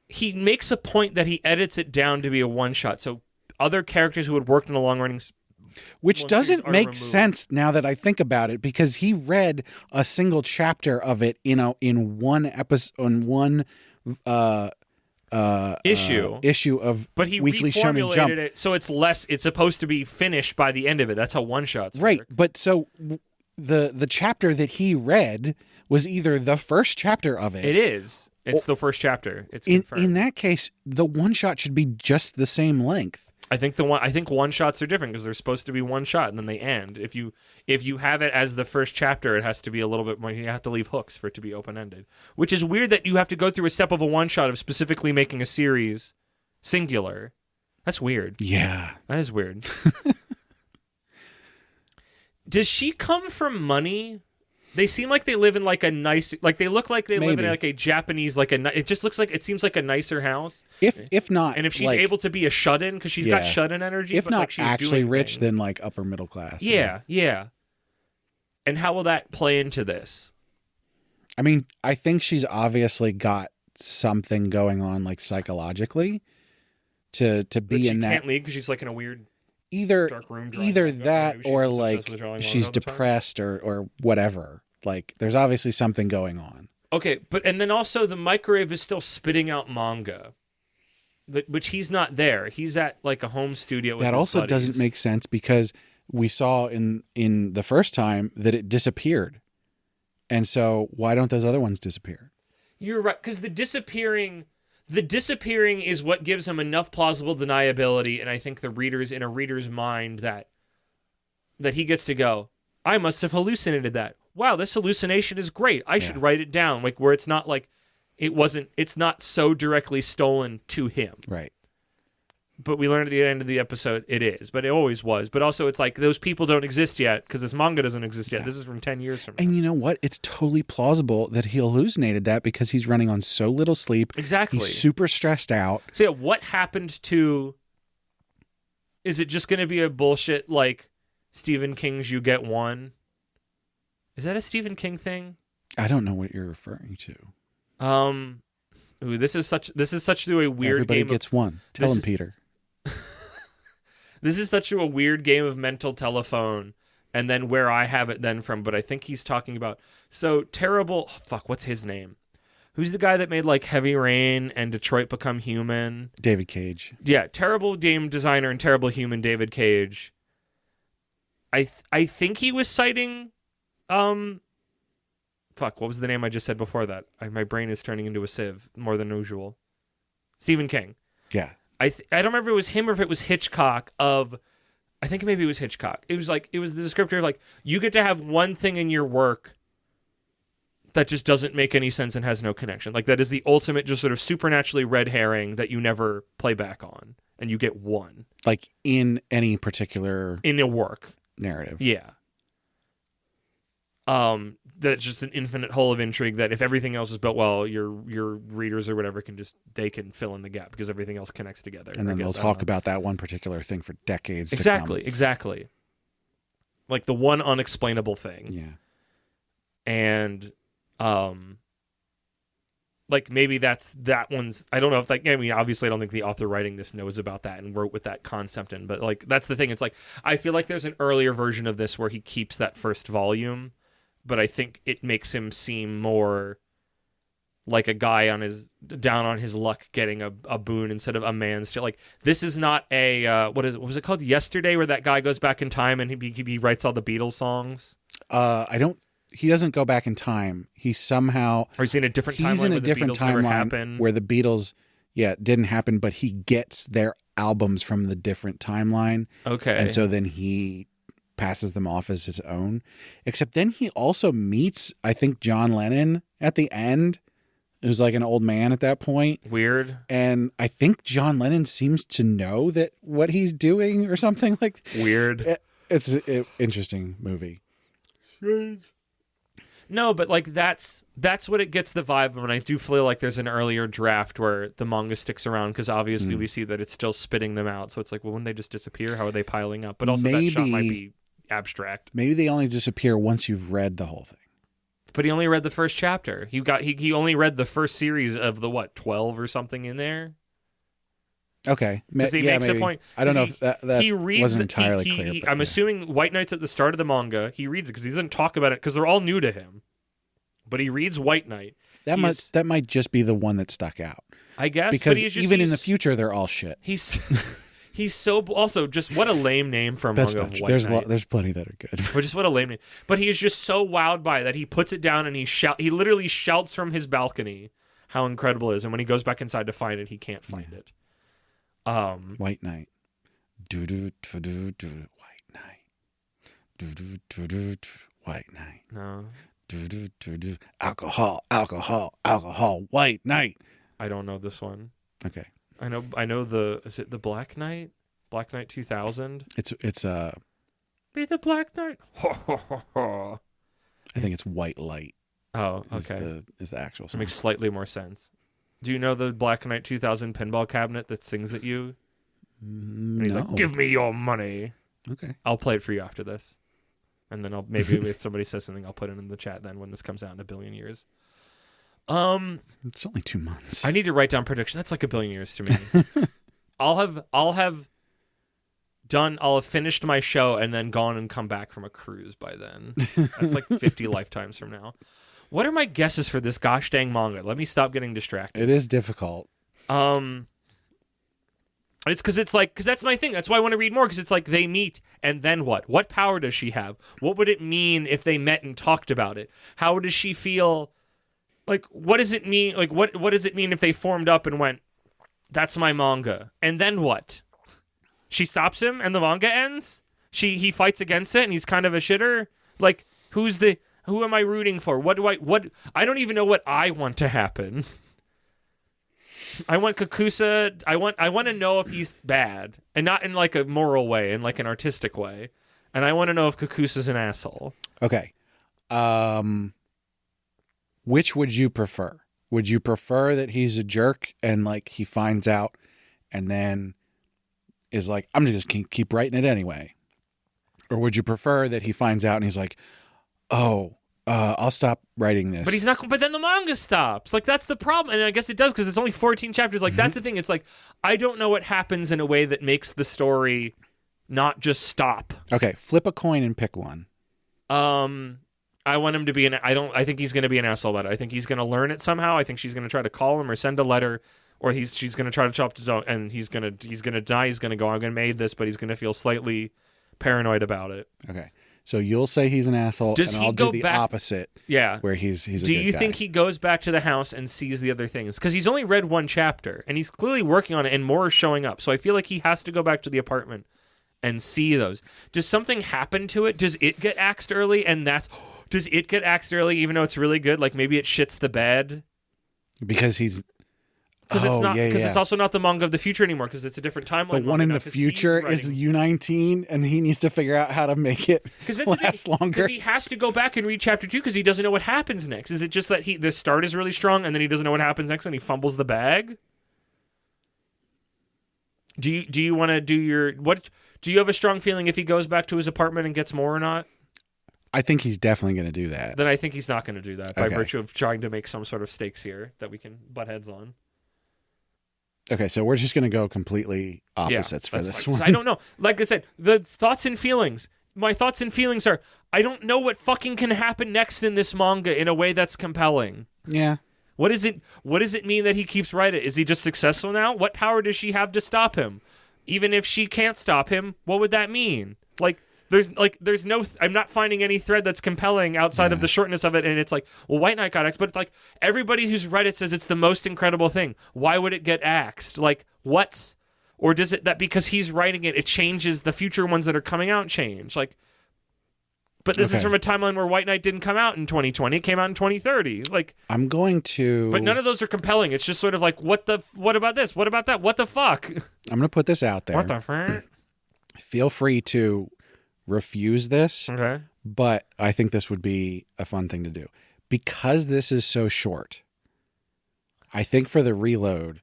He makes a point that he edits it down to be a one-shot, so other characters who had worked in the long-running... Which doesn't make sense now that I think about it, because he read a single chapter of it in one episode, on one issue of but he Weekly Shonen Jump. it so it's less. It's supposed to be finished by the end of it. That's how one-shots work. Right, but so the chapter that he read was either the first chapter of it. It is. It's the first chapter. It's confirmed. In that case, the one shot should be just the same length. I think one shots are different because they're supposed to be one shot and then they end. If you have it as the first chapter, it has to be a little bit more. You have to leave hooks for it to be open ended, which is weird that you have to go through a step of a one shot of specifically making a series singular. That's weird. Yeah, that is weird. Does she come from money? They seem like they live in like a nice, like they look like they live in like a Japanese, like it just looks like, it seems like a nicer house. If not, and if she's like, able to be a shut-in, because she's got shut-in energy. If but not like she's actually doing rich, things. then like upper middle class. Yeah. And how will that play into this? I mean, I think she's obviously got something going on, like psychologically, to be in that. She can't leave because she's like in a weird dark room. Either that or like she's depressed or whatever. Like, there's obviously something going on. Okay, and then also the microwave is still spitting out manga, which he's not there. He's at like a home studio. With that his also buddies. doesn't make sense because we saw in the first time that it disappeared, and so why don't those other ones disappear? You're right, because the disappearing is what gives him enough plausible deniability, and I think the readers in a reader's mind that he gets to go, I must have hallucinated that. Wow, this hallucination is great. I should write it down. Like, where it's not like it's not so directly stolen to him. Right. But we learned at the end of the episode it is, but it always was. But also it's like those people don't exist yet because this manga doesn't exist yet. This is from 10 years from now. And you know what? It's totally plausible that he hallucinated that because he's running on so little sleep. Exactly. He's super stressed out. So yeah, what happened to... Is it just going to be a bullshit like Stephen King's You Get One? Is that a Stephen King thing? I don't know what you're referring to. Ooh, this is such a weird Everybody game. Gets one. Tell him, Peter. This is such a weird game of mental telephone, and then where I have it then from. But I think he's talking about terrible. What's his name? Who's the guy that made like Heavy Rain and Detroit Become Human? David Cage. Yeah, terrible game designer and terrible human David Cage. I think he was citing. What was the name I just said before that? My brain is turning into a sieve more than usual. Stephen King. Yeah. I don't remember if it was him or if it was Hitchcock I think maybe it was Hitchcock. It was the descriptor of like, you get to have one thing in your work that just doesn't make any sense and has no connection. Like, that is the ultimate just sort of supernaturally red herring that you never play back on. And you get one. Like, in any particular... In a work. Narrative. Yeah. That's just an infinite hole of intrigue that if everything else is built well, your readers or whatever can fill in the gap because everything else connects together. And then they'll talk about that one particular thing for decades exactly, to come. Exactly. Like the one unexplainable thing. Yeah. And like maybe that one's, I don't know if obviously I don't think the author writing this knows about that and wrote with that concept in, but like that's the thing. It's like I feel like there's an earlier version of this where he keeps that first volume, but I think it makes him seem more like a guy down on his luck getting a boon instead of a man's. Like, this is not a what was it called? Yesterday, where that guy goes back in time and he writes all the Beatles songs. He doesn't go back in time. He somehow... Or he's in a different timeline where the Beatles never happen. where the Beatles it didn't happen, but he gets their albums from the different timeline. Okay. And so then he passes them off as his own. Except then he also meets, I think, John Lennon at the end, who's like an old man at that point. Weird. And I think John Lennon seems to know that what he's doing or something like. Weird. It's an interesting movie. No, but like that's what it gets the vibe of, and I do feel like there's an earlier draft where the manga sticks around because obviously we see that it's still spitting them out. So it's like, well, wouldn't they just disappear? How are they piling up? But also that shot might be abstract. Maybe they only disappear once you've read the whole thing. But he only read the first chapter. He only read the first series of the 12 or something in there. Okay. Because he makes a point. I don't know if that wasn't entirely clear. I'm assuming White Knight's at the start of the manga. He reads it because he doesn't talk about it because they're all new to him. But he reads White Knight. That might just be the one that stuck out. I guess. Because even in the future, they're all shit. He's so... Also, just what a lame name for a manga of White Knight. There's plenty that are good. But just what a lame name. But he is just so wowed by it that he puts it down and he literally shouts from his balcony how incredible it is. And when he goes back inside to find it, he can't find it. White Knight. Do do do do do. White Knight. Do do do do do. White Knight. No. Do do do do. Alcohol. White Knight. I don't know this one. Okay. I know the... Is it the Black Knight? Black Knight 2000? It's Be the Black Knight. I think it's White Light. Oh, okay. Is the actual song. It makes slightly more sense. Do you know the Black Knight 2000 pinball cabinet that sings at you? And he's like, "Give me your money." Okay. I'll play it for you after this. And then maybe if somebody says something, I'll put it in the chat then when this comes out in a billion years. It's only 2 months. I need to write down prediction. That's like a billion years to me. I'll have finished my show and then gone and come back from a cruise by then. That's like 50 lifetimes from now. What are my guesses for this gosh dang manga? Let me stop getting distracted. It is difficult. It's because that's my thing. That's why I want to read more, because it's like they meet and then what? What power does she have? What would it mean if they met and talked about it? How does she feel? Like, what does it mean? Like, what does it mean if they formed up and went, "That's my manga," and then what? She stops him and the manga ends? He fights against it and he's kind of a shitter? Like, who am I rooting for? I don't even know what I want to happen. I want Kakusa. I want to know if he's bad, and not in like a moral way, in like an artistic way. And I want to know if Kakusa's an asshole. Okay. Which would you prefer? Would you prefer that he's a jerk and like he finds out and then is like, "I'm just gonna keep writing it anyway"? Or would you prefer that he finds out and he's like, "Oh, I'll stop writing this"? But he's not. But then the manga stops. Like, that's the problem. And I guess it does because it's only 14 chapters. Like, that's the thing. It's like, I don't know what happens in a way that makes the story not just stop. Okay, flip a coin and pick one. I want him to be I think he's going to be an asshole about it. I think he's going to learn it somehow. I think she's going to try to call him or send a letter, or she's going to try to chop his own, and he's going to die. He's going to go, "I'm going to make this," but he's going to feel slightly paranoid about it. Okay. So you'll say he's an asshole, and I'll do the opposite. Yeah. Where he's a good guy. Do you think he goes back to the house and sees the other things? Because he's only read one chapter, and he's clearly working on it, and more is showing up. So I feel like he has to go back to the apartment and see those. Does something happen to it? Does it get axed early? Does it get axed early even though it's really good? Like, maybe it shits the bed? Because he's... Because it's not. Because it's also not the manga of the future anymore. Because it's a different timeline. The one in the future is U19, and he needs to figure out how to make it last longer. Because he has to go back and read chapter 2 because he doesn't know what happens next. Is it just that the start is really strong and then he doesn't know what happens next and he fumbles the bag? Do you want to do your what? Do you have a strong feeling if he goes back to his apartment and gets more or not? I think he's definitely going to do that. Then I think he's not going to do that by virtue of trying to make some sort of stakes here that we can butt heads on. Okay, so we're just going to go completely opposites for this one. I don't know. Like I said, the thoughts and feelings. My thoughts and feelings are, I don't know what fucking can happen next in this manga in a way that's compelling. Yeah. What does it mean that he keeps writing? Is he just successful now? What power does she have to stop him? Even if she can't stop him, what would that mean? Like, there's no, I'm not finding any thread that's compelling outside of the shortness of it. And it's like, well, White Knight got axed, but it's like everybody who's read it says it's the most incredible thing. Why would it get axed? Like, what's, or does it that because he's writing it, it changes the future ones that are coming out change? Like, but this is from a timeline where White Knight didn't come out in 2020. It came out in 2030. Like, I'm going to... But none of those are compelling. It's just sort of like, what about this? What about that? What the fuck? I'm going to put this out there. What the fuck? Feel free to refuse this, Okay. but I think this would be a fun thing to do. Because this is so short, I think for the reload,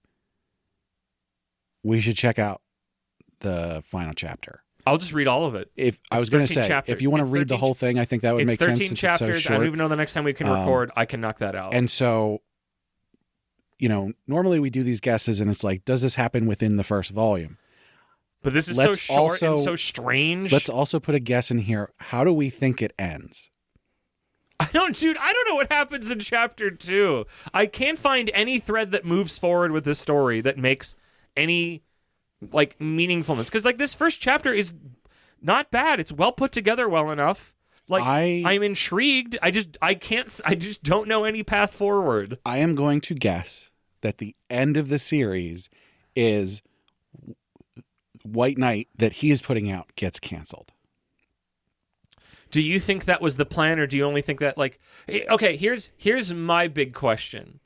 we should check out the final chapter. I'll just read all of it. I was going to say, chapters. if you want to read the whole thing, I think that would make sense. It's 13 chapters. It's so short. I don't even know the next time we can record. I can knock that out. And so, normally we do these guesses and it's like, does this happen within the first volume? But this is so short and so strange. Let's also put a guess in here. How do we think it ends? I don't know what happens in chapter 2. I can't find any thread that moves forward with this story that makes any like meaningfulness. Because like this first chapter is not bad. It's well put together well enough. Like I'm intrigued. I just don't know any path forward. I am going to guess that the end of the series is White Knight that he is putting out gets canceled. Do you think that was the plan, or do you only think that like okay, here's my big question.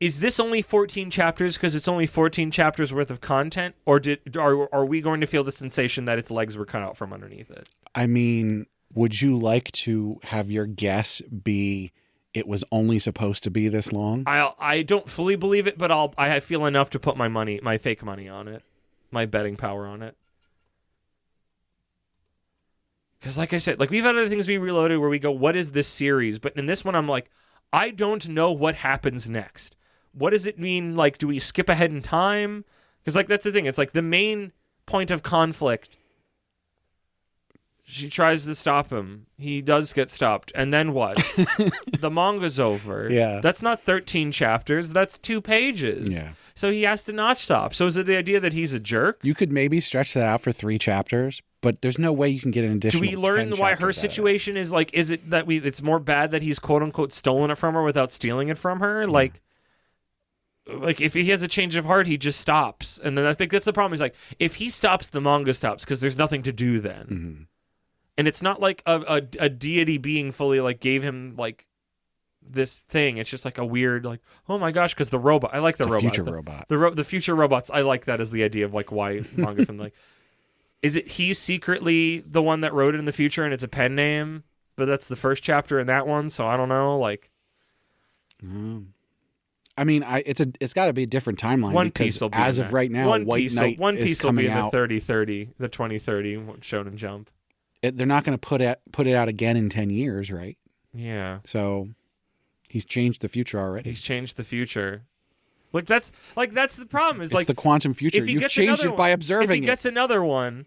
Is this only 14 chapters because it's only 14 chapters worth of content, or are we going to feel the sensation that its legs were cut out from underneath it? I mean, would you like to have your guess be it was only supposed to be this long? I don't fully believe it, but I feel enough to put my fake money on it, my betting power on it. Because like I said, like we've had other things we reloaded where we go, what is this series? But in this one, I'm like, I don't know what happens next. What does it mean? Like, do we skip ahead in time? Because like that's the thing. It's like the main point of conflict. She tries to stop him. He does get stopped. And then what? The manga's over. Yeah. That's not 13 chapters. That's 2 pages. Yeah. So he has to not stop. So is it the idea that he's a jerk? You could maybe stretch that out for 3 chapters, but there's no way you can get an additional. Do we learn 10 why her chapters situation is like, is it that it's more bad that he's quote unquote stolen it from her without stealing it from her? Yeah. Like if he has a change of heart, he just stops. And then I think that's the problem. He's like, if he stops, the manga stops because there's nothing to do then. Mm-hmm. And it's not like a deity being fully like gave him like this thing. It's just like a weird like, oh my gosh, because the robot. I like the robot. Future robot. The future robots. I like that as the idea of like why manga from like. Is it he's secretly the one that wrote it in the future and it's a pen name? But that's the first chapter in that one, so I don't know. Like, I mean, it's got to be a different timeline. One Piece will be as of right now, White Knight One Piece is will coming be in the out. 2030 Shonen Jump. They're not going to put it out again in 10 years, right? Yeah. So he's changed the future already. He's changed the future. That's the problem. Is it's like the quantum future. You've changed it by observing it. If he gets another one,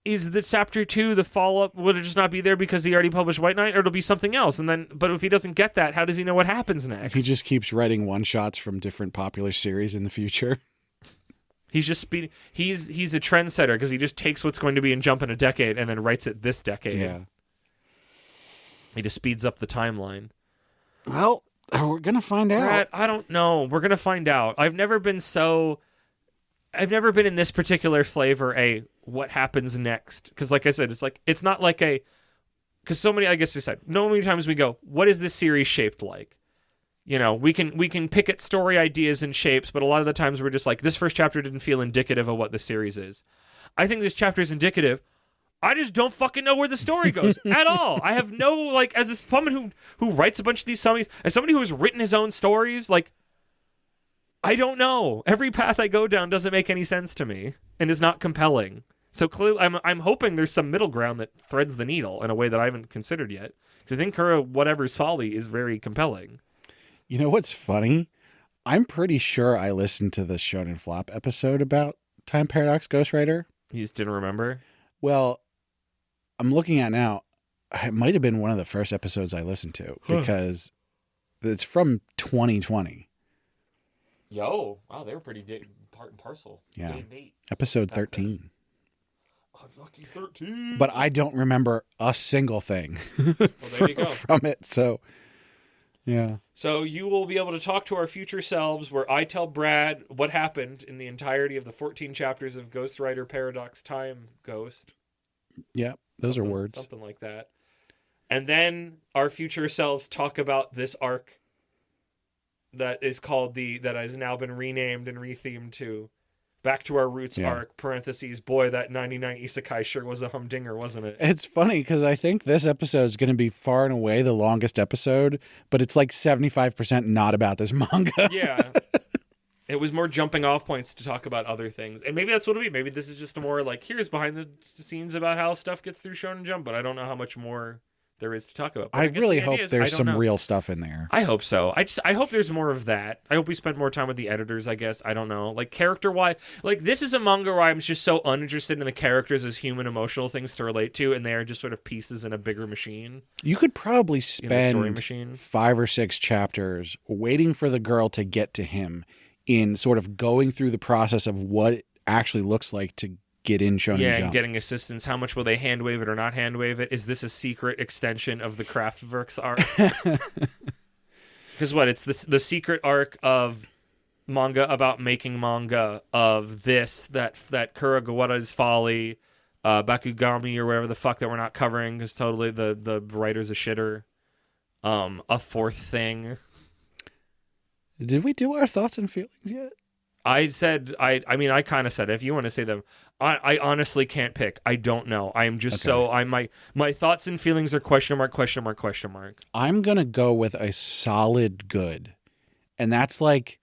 is the chapter 2 the follow up? Would it just not be there because he already published White Knight, or it'll be something else? And then, but if he doesn't get that, how does he know what happens next? He just keeps writing one shots from different popular series in the future. He's just he's a trendsetter because he just takes what's going to be in Jump in a decade and then writes it this decade. Yeah. He just speeds up the timeline. Well, we're gonna find out. Brad, I don't know. We're gonna find out. I've never been in this particular flavor. What happens next? Because, like I said, it's not like because so many. I guess you said no many times we go, what is this series shaped like? We can pick at story ideas and shapes, but a lot of the times we're just like, this first chapter didn't feel indicative of what the series is. I think this chapter is indicative. I just don't fucking know where the story goes at all. I have no, as someone who writes a bunch of these summaries, as somebody who has written his own stories, I don't know. Every path I go down doesn't make any sense to me and is not compelling. So clearly, I'm hoping there's some middle ground that threads the needle in a way that I haven't considered yet. Because I think her whatever's folly is very compelling. You know what's funny? I'm pretty sure I listened to the Shonen Flop episode about Time Paradox Ghostwriter. You just didn't remember? Well, I'm looking at now. It might have been one of the first episodes I listened to because it's from 2020. Wow, they were pretty part and parcel. Yeah. Episode 13. Unlucky 13. But I don't remember a single thing There you go. from it. So, yeah. So you will be able to talk to our future selves where I tell Brad what happened in the entirety of the 14 chapters of Ghostwriter Paradox Time Ghost. Yeah, those are words. Something like that. And then our future selves talk about this arc that is called that has now been renamed and rethemed to Back to Our Roots arc, parentheses, boy, that 99 isekai sure was a humdinger, wasn't it? It's funny because I think this episode is going to be far and away the longest episode, but it's like 75% not about this manga. Yeah. It was more jumping off points to talk about other things. And maybe that's what it'll be. Maybe this is just a more like, here's behind the scenes about how stuff gets through Shonen Jump, but I don't know how much more there is to talk about. But I really hope there's some real stuff in there. I hope so. I hope there's more of that. I hope we spend more time with the editors, I guess. I don't know. Like, character-wise, like, this is a manga where I'm just so uninterested in the characters as human emotional things to relate to, and they are just sort of pieces in a bigger machine. You could probably spend story machine. 5 or 6 chapters waiting for the girl to get to him in sort of going through the process of what it actually looks like to get in Shonen Jump. And getting assistance. How much will they hand wave it or not hand wave it? Is this a secret extension of the Kraftwerk's arc? Because it's the secret arc of manga about making manga of this, that Kuragawara's Folly, Bakugami or whatever the fuck that we're not covering because totally the writer's a shitter. A fourth thing. Did we do our thoughts and feelings yet? I said, I kind of said it. If you want to say them, I honestly can't pick. I don't know. I am just my thoughts and feelings are question mark, question mark, question mark. I'm going to go with a solid good. And that's like,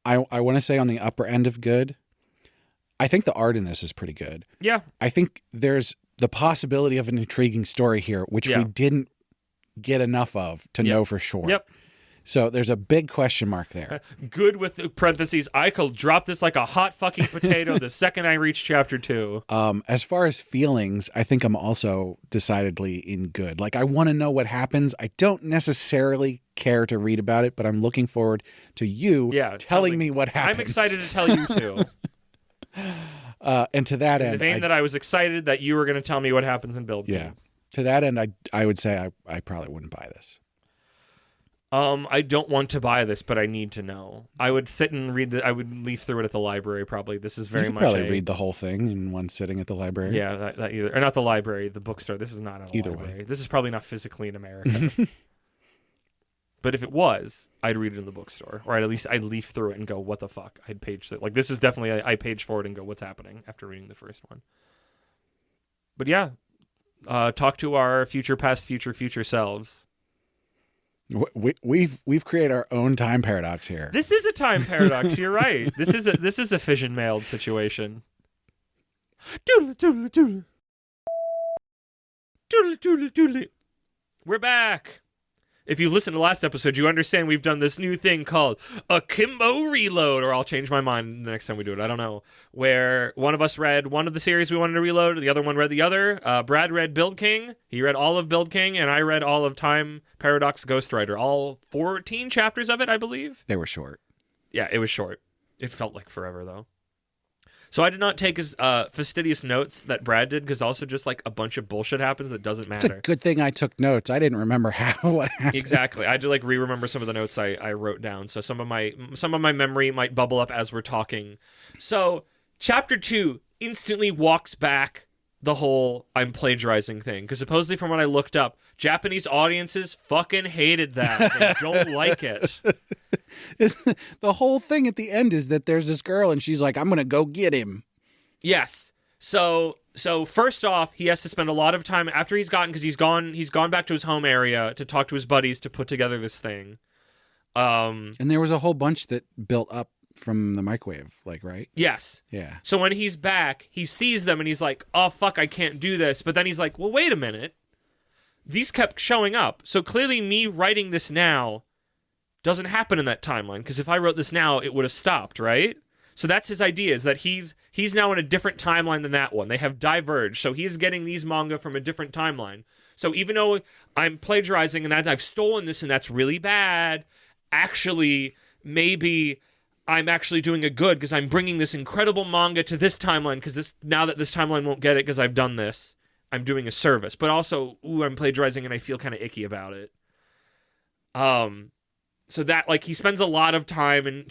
I want to say on the upper end of good. I think the art in this is pretty good. Yeah. I think there's the possibility of an intriguing story here, which we didn't get enough of to know for sure. Yep. So there's a big question mark there. Good with parentheses. I could drop this like a hot fucking potato the second I reach chapter 2. As far as feelings, I think I'm also decidedly in good. Like, I want to know what happens. I don't necessarily care to read about it, but I'm looking forward to you telling me what happens. I'm excited to tell you too. And to that end, in the vein that I was excited that you were going to tell me what happens in Build King. Yeah. To that end, I would say I probably wouldn't buy this. I don't want to buy this, but I need to know. I would sit and read I would leaf through it at the library. Probably this is very much. Probably read the whole thing in one sitting at the library. Yeah, that either or not the library, the bookstore. This is not at a either library. Way. This is probably not physically in America. But if it was, I'd read it in the bookstore, or at least I'd leaf through it and go, "What the fuck?" I'd page it. Like this is definitely I page forward and go, "What's happening?" After reading the first one. But yeah, talk to our future, past, future selves. We've created our own time paradox here. This is a time paradox. You're right. This is a fission mailed situation. Doodle doodle doodle. Doodle doodle doodle. We're back. If you listened to last episode, you understand we've done this new thing called Akimbo Reload, or I'll change my mind the next time we do it. I don't know. Where one of us read one of the series we wanted to reload, the other one read the other. Brad read Build King. He read all of Build King, and I read all of Time Paradox Ghostwriter. All 14 chapters of it, I believe. They were short. Yeah, it was short. It felt like forever, though. So I did not take as fastidious notes that Brad did, because also just like a bunch of bullshit happens that doesn't matter. It's a good thing I took notes. I didn't remember what happened. Exactly. I had to like re-remember some of the notes I wrote down. So some of my memory might bubble up as we're talking. So chapter 2 instantly walks back the whole I'm plagiarizing thing, because supposedly from what I looked up, Japanese audiences fucking hated that. They don't like it. The whole thing at the end is that there's this girl and she's like, I'm going to go get him. Yes. So first off, he has to spend a lot of time after he's gone back to his home area to talk to his buddies to put together this thing. And there was a whole bunch that built up from the microwave, like, right? Yes. Yeah. So when he's back, he sees them and he's like, oh, fuck, I can't do this. But then he's like, well, wait a minute. These kept showing up. So clearly me writing this now doesn't happen in that timeline, because if I wrote this now, it would have stopped, right? So that's his idea, is that he's now in a different timeline than that one. They have diverged. So he's getting these manga from a different timeline. So even though I'm plagiarizing and I've stolen this and that's really bad, actually, maybe I'm actually doing a good because I'm bringing this incredible manga to this timeline because now that this timeline won't get it because I've done this, I'm doing a service. But also, I'm plagiarizing and I feel kind of icky about it. So that, like, he spends a lot of time in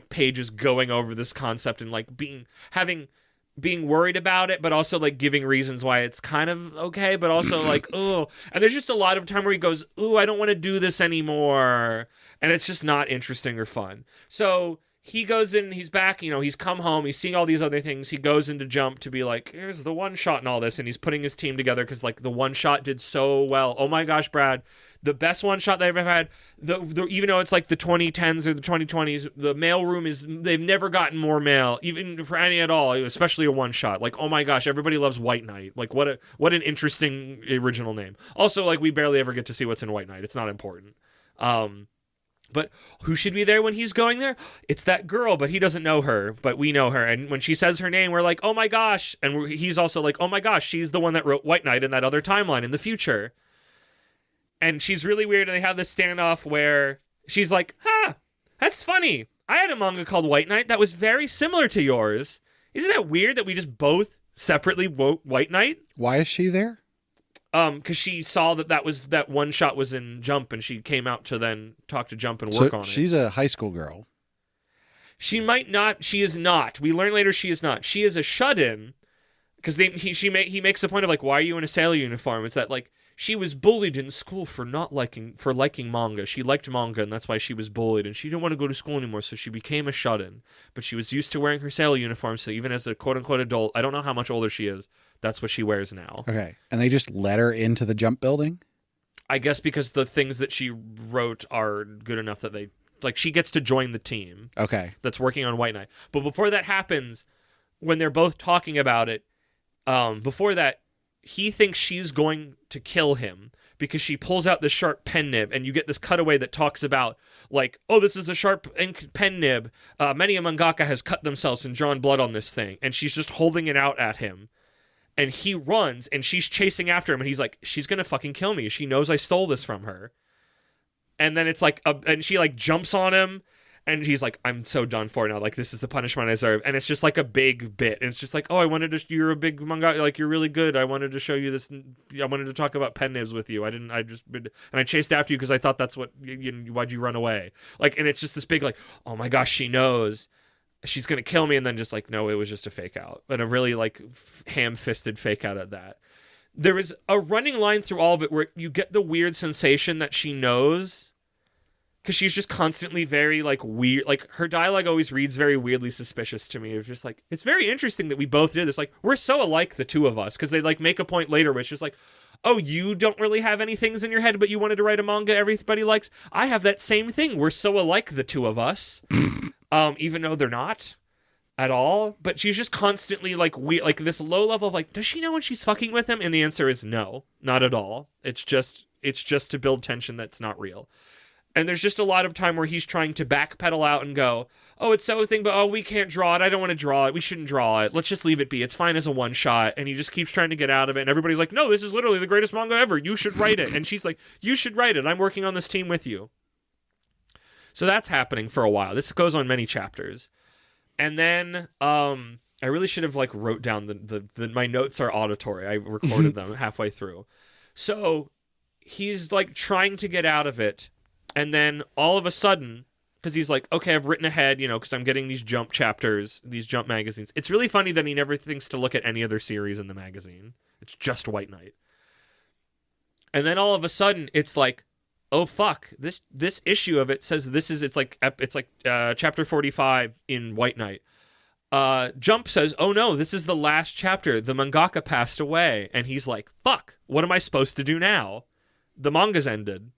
pages going over this concept and like being worried about it, but also like giving reasons why it's kind of okay, but also like, oh, and there's just a lot of time where he goes, I don't want to do this anymore. And it's just not interesting or fun. So he goes in, he's back, he's come home, he's seeing all these other things. He goes into Jump to be like, here's the one shot and all this. And he's putting his team together because like the one shot did so well. Oh my gosh, Brad, the best one shot they've ever had. Even though it's like the 2010s or the 2020s, the mailroom they've never gotten more mail, even for any at all, especially a one shot. Like, oh my gosh, everybody loves White Knight. Like, what an interesting original name. Also, like, we barely ever get to see what's in White Knight. It's not important. But who should be there when he's going there? It's that girl, but he doesn't know her, but we know her. And when she says her name, we're like, oh my gosh. And he's also like, oh my gosh, she's the one that wrote White Knight in that other timeline in the future. And she's really weird. And they have this standoff where she's like, that's funny. I had a manga called White Knight that was very similar to yours. Isn't that weird that we just both separately wrote White Knight? Why is she there? Because she saw that one shot was in Jump, and she came out to then talk to Jump and work on it. She's a high school girl. She might not. She is not. We learn later she is not. She is a shut-in because he makes the point of like, why are you in a sailor uniform? It's that like she was bullied in school for liking manga. She liked manga, and that's why she was bullied, and she didn't want to go to school anymore, so she became a shut-in. But she was used to wearing her sailor uniform, so even as a quote-unquote adult, I don't know how much older she is, that's what she wears now. Okay. And they just let her into the Jump building? I guess because the things that she wrote are good enough that she gets to join the team. Okay. That's working on White Knight. But before that happens, when they're both talking about it, before that, he thinks she's going to kill him because she pulls out this sharp pen nib, and you get this cutaway that talks about like, oh, this is a sharp pen nib. Many a mangaka has cut themselves and drawn blood on this thing, and she's just holding it out at him. And he runs, and she's chasing after him, and he's like, she's gonna fucking kill me. She knows I stole this from her. And then it's like, and she like jumps on him, and he's like, I'm so done for now. Like, this is the punishment I deserve. And it's just like a big bit. And it's just like, oh, you're a big manga, like, you're really good. I wanted to show you this. I wanted to talk about pen nibs with you. And I chased after you because I thought that's what, why'd you run away? Like, and it's just this big, like, oh my gosh, she knows. She's going to kill me. And then just like, no, it was just a fake out. And a really like ham-fisted fake out at that. There is a running line through all of it where you get the weird sensation that she knows, because she's just constantly very like weird. Like, her dialogue always reads very weirdly suspicious to me. It's just like, it's very interesting that we both did this. Like, we're so alike, the two of us, because they like make a point later where it's just like, oh, you don't really have any things in your head, but you wanted to write a manga everybody likes. I have that same thing. We're so alike, the two of us, even though they're not at all. But she's just constantly like weird, like this low level of like, does she know when she's fucking with him? And the answer is no, not at all. It's just to build tension that's not real. And there's just a lot of time where he's trying to backpedal out and go, oh, it's so thing, but oh, we can't draw it. I don't want to draw it. We shouldn't draw it. Let's just leave it be. It's fine as a one shot. And he just keeps trying to get out of it. And everybody's like, no, this is literally the greatest manga ever. You should write it. And she's like, you should write it. I'm working on this team with you. So that's happening for a while. This goes on many chapters. And then I really should have like wrote down the my notes are auditory. I recorded them halfway through. So he's like trying to get out of it. And then all of a sudden, because he's like, okay, I've written ahead, because I'm getting these Jump chapters, these Jump magazines. It's really funny that he never thinks to look at any other series in the magazine. It's just White Knight. And then all of a sudden, it's like, oh fuck, this issue of it says it's like chapter 45 in White Knight. Jump says, oh no, this is the last chapter. The mangaka passed away. And he's like, fuck, what am I supposed to do now? The manga's ended,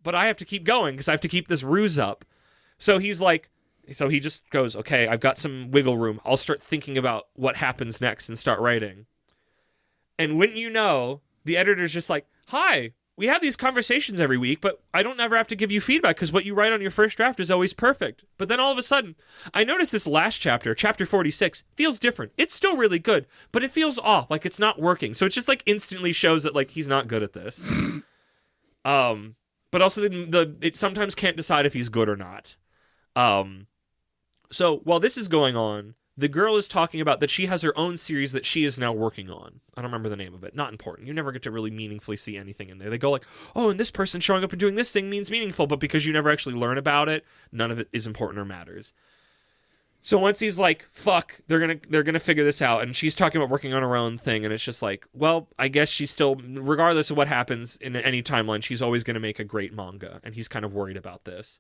But I have to keep going because I have to keep this ruse up. So he just goes, okay, I've got some wiggle room. I'll start thinking about what happens next and start writing. And wouldn't you know, the editor's just like, hi, we have these conversations every week, but I don't ever have to give you feedback because what you write on your first draft is always perfect. But then all of a sudden, I noticed this last chapter, chapter 46, feels different. It's still really good, but it feels off, like it's not working. So it just like instantly shows that like he's not good at this. But also it sometimes can't decide if he's good or not. So while this is going on, the girl is talking about that she has her own series that she is now working on. I don't remember the name of it. Not important. You never get to really meaningfully see anything in there. They go like, oh, and this person showing up and doing this thing means meaningful, but because you never actually learn about it, none of it is important or matters. So once he's like, fuck, they're gonna figure this out, and she's talking about working on her own thing, and it's just like, well, I guess she's still, regardless of what happens in any timeline, she's always gonna make a great manga, and he's kind of worried about this.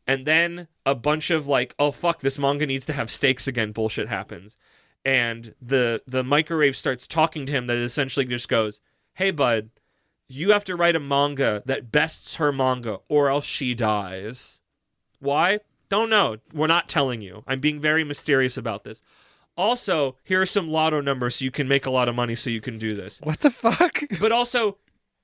And then a bunch of like, oh fuck, this manga needs to have stakes again bullshit happens. And the microwave starts talking to him that essentially just goes, hey bud, you have to write a manga that bests her manga or else she dies. Why? Don't know. We're not telling you. I'm being very mysterious about this. Also, here are some lotto numbers so you can make a lot of money so you can do this. What the fuck? But also,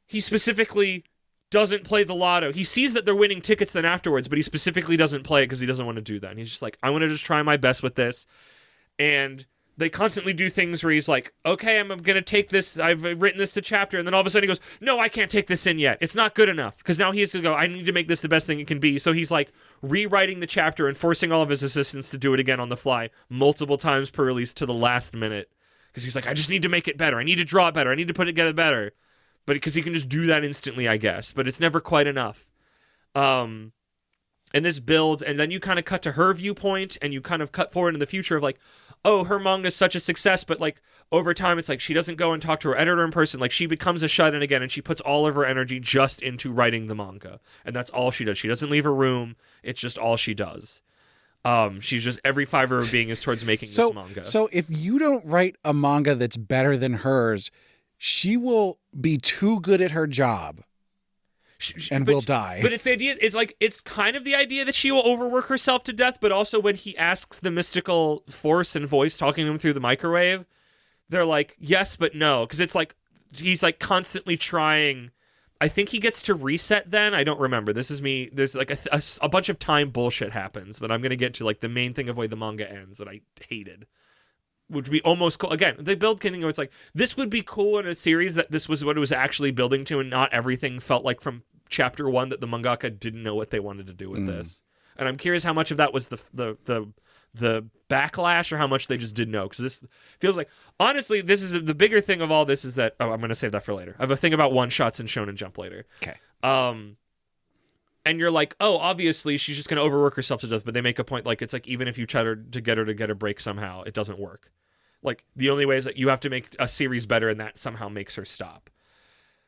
he specifically doesn't play the lotto. He sees that they're winning tickets then afterwards, but he specifically doesn't play it because he doesn't want to do that. And he's just like, I want to just try my best with this. And they constantly do things where he's like, okay, I'm going to take this. I've written this to chapter. And then all of a sudden he goes, no, I can't take this in yet. It's not good enough. Because now he has to go, I need to make this the best thing it can be. So he's like rewriting the chapter and forcing all of his assistants to do it again on the fly multiple times per release to the last minute. Because he's like, I just need to make it better. I need to draw it better. I need to put it together better. But because he can just do that instantly, I guess. But it's never quite enough. And this builds, and then you kind of cut to her viewpoint, and you kind of cut forward in the future of like, oh, her manga is such a success, but like over time, it's like she doesn't go and talk to her editor in person. Like she becomes a shut-in again, and she puts all of her energy just into writing the manga, and that's all she does. She doesn't leave her room. It's just all she does. She's just every fiber of being is towards making this manga. So if you don't write a manga that's better than hers, she will be too good at her job and will die. But it's the idea. It's like it's kind of the idea that she will overwork herself to death. But also when he asks the mystical force and voice talking to him through the microwave, they're like yes, but no, because it's like he's like constantly trying. I think he gets to reset then. I don't remember. This is me. There's like a bunch of time bullshit happens, but I'm going to get to like the main thing of way the manga ends that I hated. Would be almost cool. Again, they build Kindling where it's like, this would be cool in a series that this was what it was actually building to, and not everything felt like from chapter one that the mangaka didn't know what they wanted to do with this. And I'm curious how much of that was the backlash or how much they just didn't know. Because this feels like, honestly, this is the bigger thing of all this is that, I'm going to save that for later. I have a thing about one-shots in Shonen Jump later. Okay. And you're like, oh, obviously she's just going to overwork herself to death. But they make a point like, it's like, even if you try to get her to get a break somehow, it doesn't work. Like, the only way is that you have to make a series better, and that somehow makes her stop.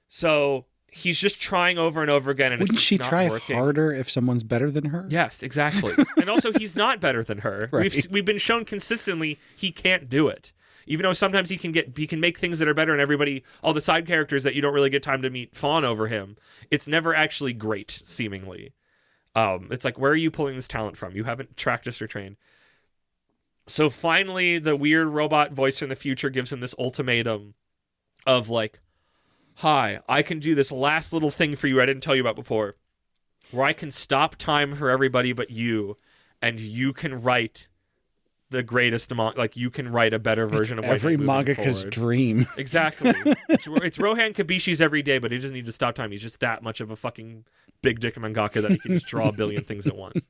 So he's just trying over and over again, and wouldn't it's she not try working. harder if someone's better than her? Yes, exactly. And also, he's not better than her. Right. We've been shown consistently he can't do it. Even though sometimes he can make things that are better, and everybody, all the side characters that you don't really get time to meet, fawn over him. It's never actually great, seemingly. It's like, where are you pulling this talent from? You haven't practiced or trained. So finally, the weird robot voice from the future gives him this ultimatum of like, hi, I can do this last little thing for you I didn't tell you about before, where I can stop time for everybody but you, and you can write the greatest like you can write a better version of every mangaka's dream. Exactly. It's Rohan Kabishi's every day, but he doesn't need to stop time. He's just that much of a fucking big dick mangaka that he can just draw a billion things at once.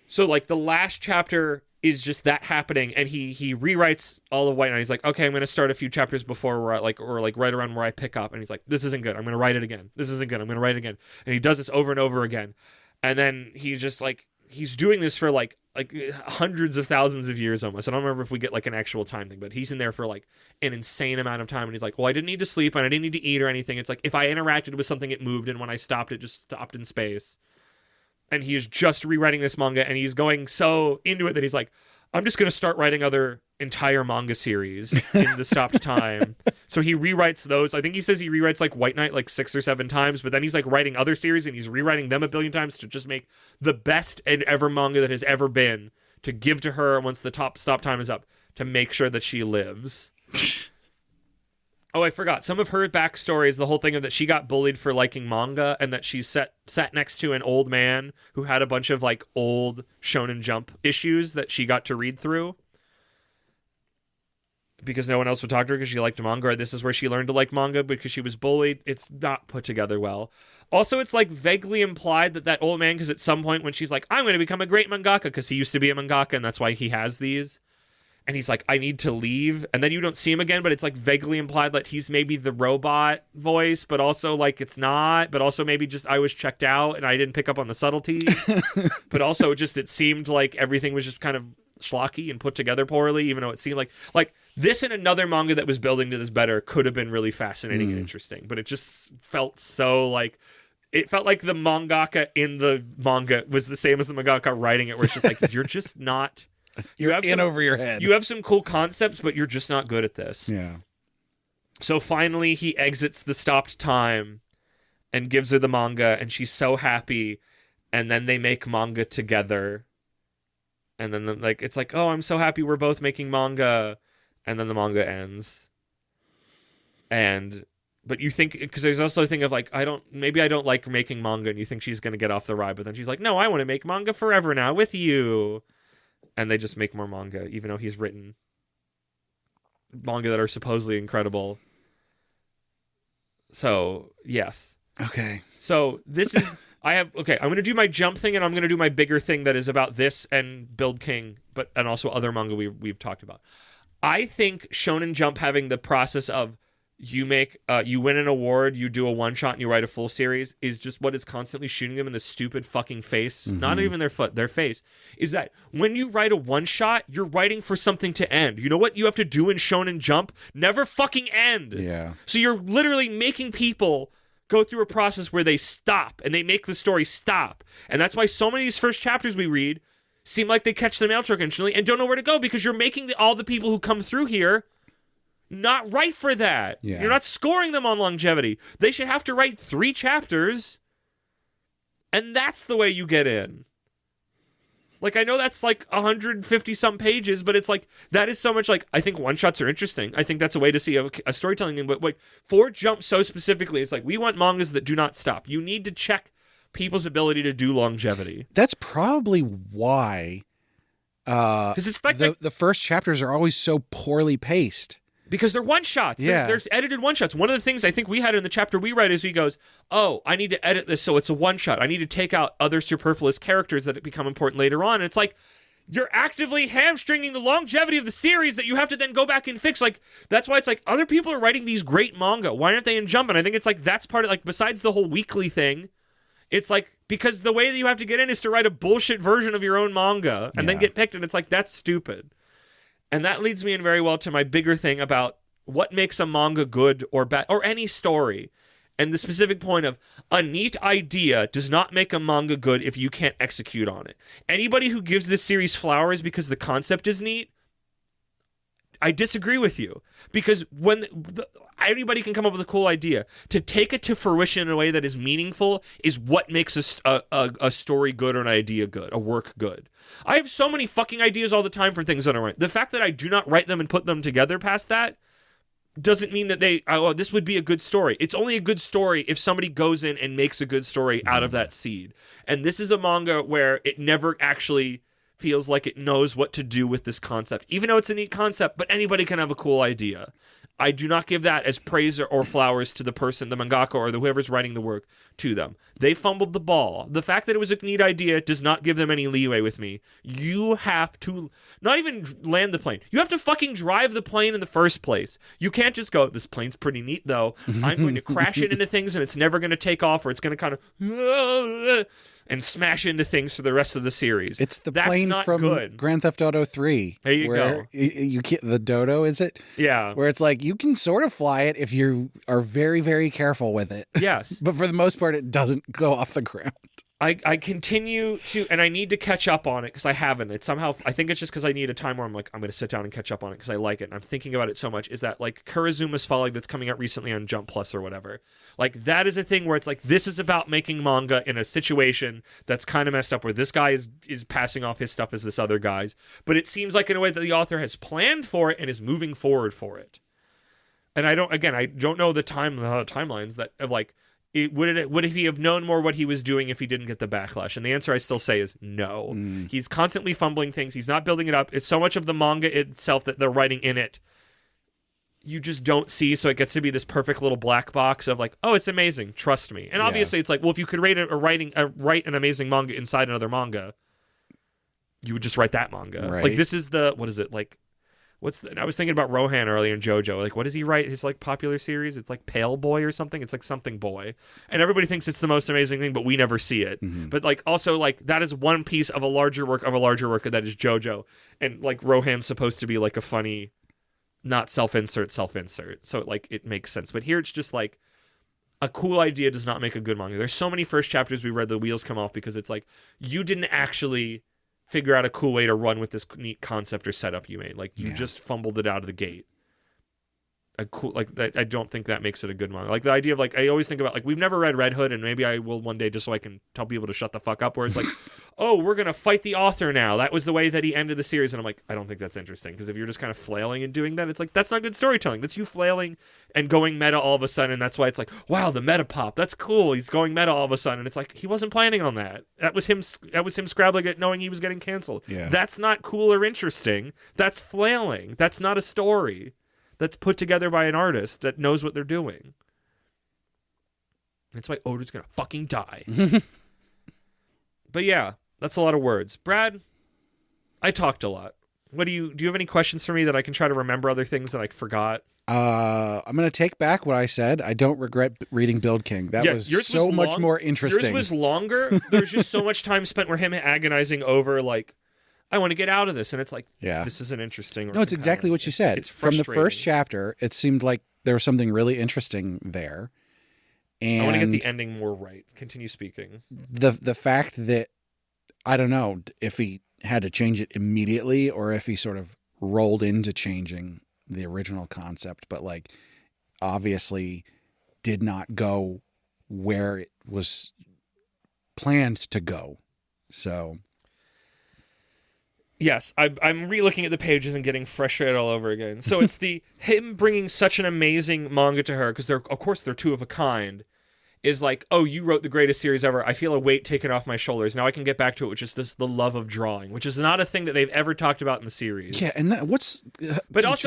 So like the last chapter is just that happening, and he rewrites all of White Knight. He's like, okay, I'm going to start a few chapters before where I or right around where I pick up, and he's like, this isn't good. I'm going to write it again. This isn't good. I'm going to write it again. And he does this over and over again. And then he's just like, he's doing this for like hundreds of thousands of years almost. I don't remember if we get like an actual time thing, but he's in there for like an insane amount of time. And he's like, well, I didn't need to sleep and I didn't need to eat or anything. It's like, if I interacted with something, it moved. And when I stopped, it just stopped in space. And he is just rewriting this manga, and he's going so into it that he's like, I'm just going to start writing other entire manga series in the stopped time. So he rewrites those. I think he says he rewrites like White Knight like 6 or 7 times, but then he's like writing other series, and he's rewriting them a billion times to just make the best and ever manga that has ever been, to give to her once the stop time is up, to make sure that she lives. Oh, I forgot. Some of her backstory is the whole thing of that she got bullied for liking manga, and that she sat next to an old man who had a bunch of like old Shonen Jump issues that she got to read through because no one else would talk to her because she liked manga. Or this is where she learned to like manga because she was bullied. It's not put together well. Also, it's like vaguely implied that old man, because at some point when she's like, I'm going to become a great mangaka, because he used to be a mangaka and that's why he has these. And he's like, I need to leave. And then you don't see him again, but it's like vaguely implied that he's maybe the robot voice, but also like it's not, but also maybe just I was checked out and I didn't pick up on the subtleties. But also just it seemed like everything was just kind of schlocky and put together poorly, even though it seemed like this and another manga that was building to this better could have been really fascinating and interesting. But it just felt so like, it felt like the mangaka in the manga was the same as the mangaka writing it, where it's just like, you're just not... You're in over your head. You have some cool concepts, but you're just not good at this. Yeah. So finally, he exits the stopped time and gives her the manga, and she's so happy. And then they make manga together. And then, it's like, oh, I'm so happy we're both making manga. And then the manga ends. But you think, because there's also a thing of like, maybe I don't like making manga, and you think she's going to get off the ride, but then she's like, no, I want to make manga forever now with you. And they just make more manga, even though he's written manga that are supposedly incredible. So, yes. Okay. So, this is... I'm going to do my jump thing, and I'm going to do my bigger thing that is about this and Build King, and also other manga we've talked about. I think Shonen Jump having the process of you win an award, you do a one-shot, and you write a full series is just what is constantly shooting them in the stupid fucking face. Mm-hmm. Not even their foot, their face. Is that when you write a one-shot, you're writing for something to end. You know what you have to do in Shonen Jump? Never fucking end. Yeah. So you're literally making people go through a process where they stop, and they make the story stop. And that's why so many of these first chapters we read seem like they catch the mail truck instantly and don't know where to go, because you're making all the people who come through here not right for that. Yeah. You're not scoring them on longevity. They should have to write 3 chapters, and that's the way you get in. Like, I know that's like 150 some pages, but it's like, that is so much like, I think one-shots are interesting. I think that's a way to see a storytelling thing, but like, for Jump so specifically, it's like, we want mangas that do not stop. You need to check people's ability to do longevity. That's probably why because it's like the first chapters are always so poorly paced. Because they're one-shots. Yeah. There's edited one-shots. One of the things I think we had in the chapter we read is he goes, oh, I need to edit this so it's a one-shot. I need to take out other superfluous characters that become important later on. And it's like, you're actively hamstringing the longevity of the series that you have to then go back and fix. Like, that's why it's like, other people are writing these great manga. Why aren't they in Jump? And I think it's like, that's part of, like, besides the whole weekly thing, it's like, because the way that you have to get in is to write a bullshit version of your own manga and then get picked. And it's like, that's stupid. And that leads me in very well to my bigger thing about what makes a manga good or bad, or any story. And the specific point of a neat idea does not make a manga good if you can't execute on it. Anybody who gives this series flowers because the concept is neat, I disagree with you. Because when anybody can come up with a cool idea, to take it to fruition in a way that is meaningful is what makes a story good or an idea good, a work good. I have so many fucking ideas all the time for things that I write. The fact that I do not write them and put them together past that doesn't mean that this would be a good story. It's only a good story if somebody goes in and makes a good story out of that seed. And this is a manga where it never actually feels like it knows what to do with this concept, even though it's a neat concept, but anybody can have a cool idea. I do not give that as praise or flowers to the person, the mangaka or whoever's writing the work, to them. They fumbled the ball. The fact that it was a neat idea does not give them any leeway with me. You have to not even land the plane. You have to fucking drive the plane in the first place. You can't just go, this plane's pretty neat though. I'm going to crash it into things and it's never going to take off, or it's going to kind of and smash into things for the rest of the series. It's the plane from good. Grand Theft Auto 3. There you go. You the Dodo, is it? Yeah. Where it's like, you can sort of fly it if you are very, very careful with it. Yes. But for the most part, it doesn't go off the ground. I continue to, and I need to catch up on it because I haven't. It's somehow, I think it's just because I need a time where I'm like, I'm going to sit down and catch up on it because I like it. And I'm thinking about it so much. Is that like Kurizuma's Folly that's coming out recently on Jump Plus or whatever? Like, that is a thing where it's like, this is about making manga in a situation that's kind of messed up where this guy is passing off his stuff as this other guy's. But it seems like in a way that the author has planned for it and is moving forward for it. And I don't know the timelines that of like, would he have known more what he was doing if he didn't get the backlash? And the answer I still say is no. He's constantly fumbling things. He's not building it up. It's so much of the manga itself that they're writing in it you just don't see, so it gets to be this perfect little black box of like, oh, it's amazing, trust me. And obviously it's like, well, if you could write an amazing manga inside another manga, you would just write that manga. Right. Like, this is what is it, like, I was thinking about Rohan earlier in JoJo. Like, what does he write? His, like, popular series? It's like Pale Boy or something. It's like something boy. And everybody thinks it's the most amazing thing, but we never see it. Mm-hmm. But, like, also, like, that is one piece of a larger work that is JoJo. And, like, Rohan's supposed to be, like, a funny, not self-insert. So, like, it makes sense. But here it's just, like, a cool idea does not make a good manga. There's so many first chapters we read, the wheels come off because it's like, you didn't actually figure out a cool way to run with this neat concept or setup you made. Like, you just fumbled it out of the gate. A cool, like, that, I don't think that makes it a good manga. Like, the idea of, like, I always think about, like, we've never read Red Hood, and maybe I will one day just so I can tell people to shut the fuck up, where it's like, oh, we're going to fight the author now. That was the way that he ended the series. And I'm like, I don't think that's interesting, because if you're just kind of flailing and doing that, it's like, that's not good storytelling. That's you flailing and going meta all of a sudden, and that's why it's like, wow, the meta pop, that's cool. He's going meta all of a sudden, and it's like, he wasn't planning on that. That was him scrabbling it knowing he was getting canceled. Yeah. That's not cool or interesting. That's flailing. That's not a story that's put together by an artist that knows what they're doing. That's why Oda's gonna fucking die. But yeah, that's a lot of words. Brad, I talked a lot. Do you have any questions for me that I can try to remember other things that I forgot? I'm going to take back what I said. I don't regret reading Build King. That was so much more interesting. Yours was longer. There's just so much time spent where him agonizing over, like, I want to get out of this. And it's like, this isn't interesting. No, it's exactly what you said. It's from the first chapter, it seemed like there was something really interesting there. And I want to get the ending more right. Continue speaking. The fact that, I don't know if he had to change it immediately or if he sort of rolled into changing the original concept, but like obviously did not go where it was planned to go. So yes, I'm re-looking at the pages and getting frustrated all over again. So it's him bringing such an amazing manga to her, because they're two of a kind, is like, oh, you wrote the greatest series ever. I feel a weight taken off my shoulders. Now I can get back to it, which is the love of drawing, which is not a thing that they've ever talked about in the series. Yeah, and what's bullshit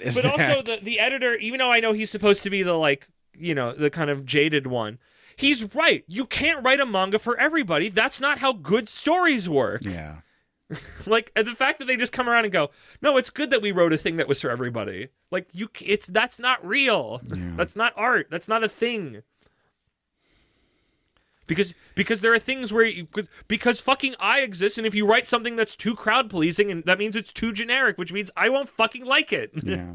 is but that? also the editor, even though I know he's supposed to be the, like, you know, the kind of jaded one, he's right. You can't write a manga for everybody. That's not how good stories work. Yeah. Like, the fact that they just come around and go, no, it's good that we wrote a thing that was for everybody. Like, that's not real. Yeah. That's not art. That's not a thing. Because there are things where because fucking I exist, and if you write something that's too crowd pleasing, and that means it's too generic, which means I won't fucking like it. Yeah.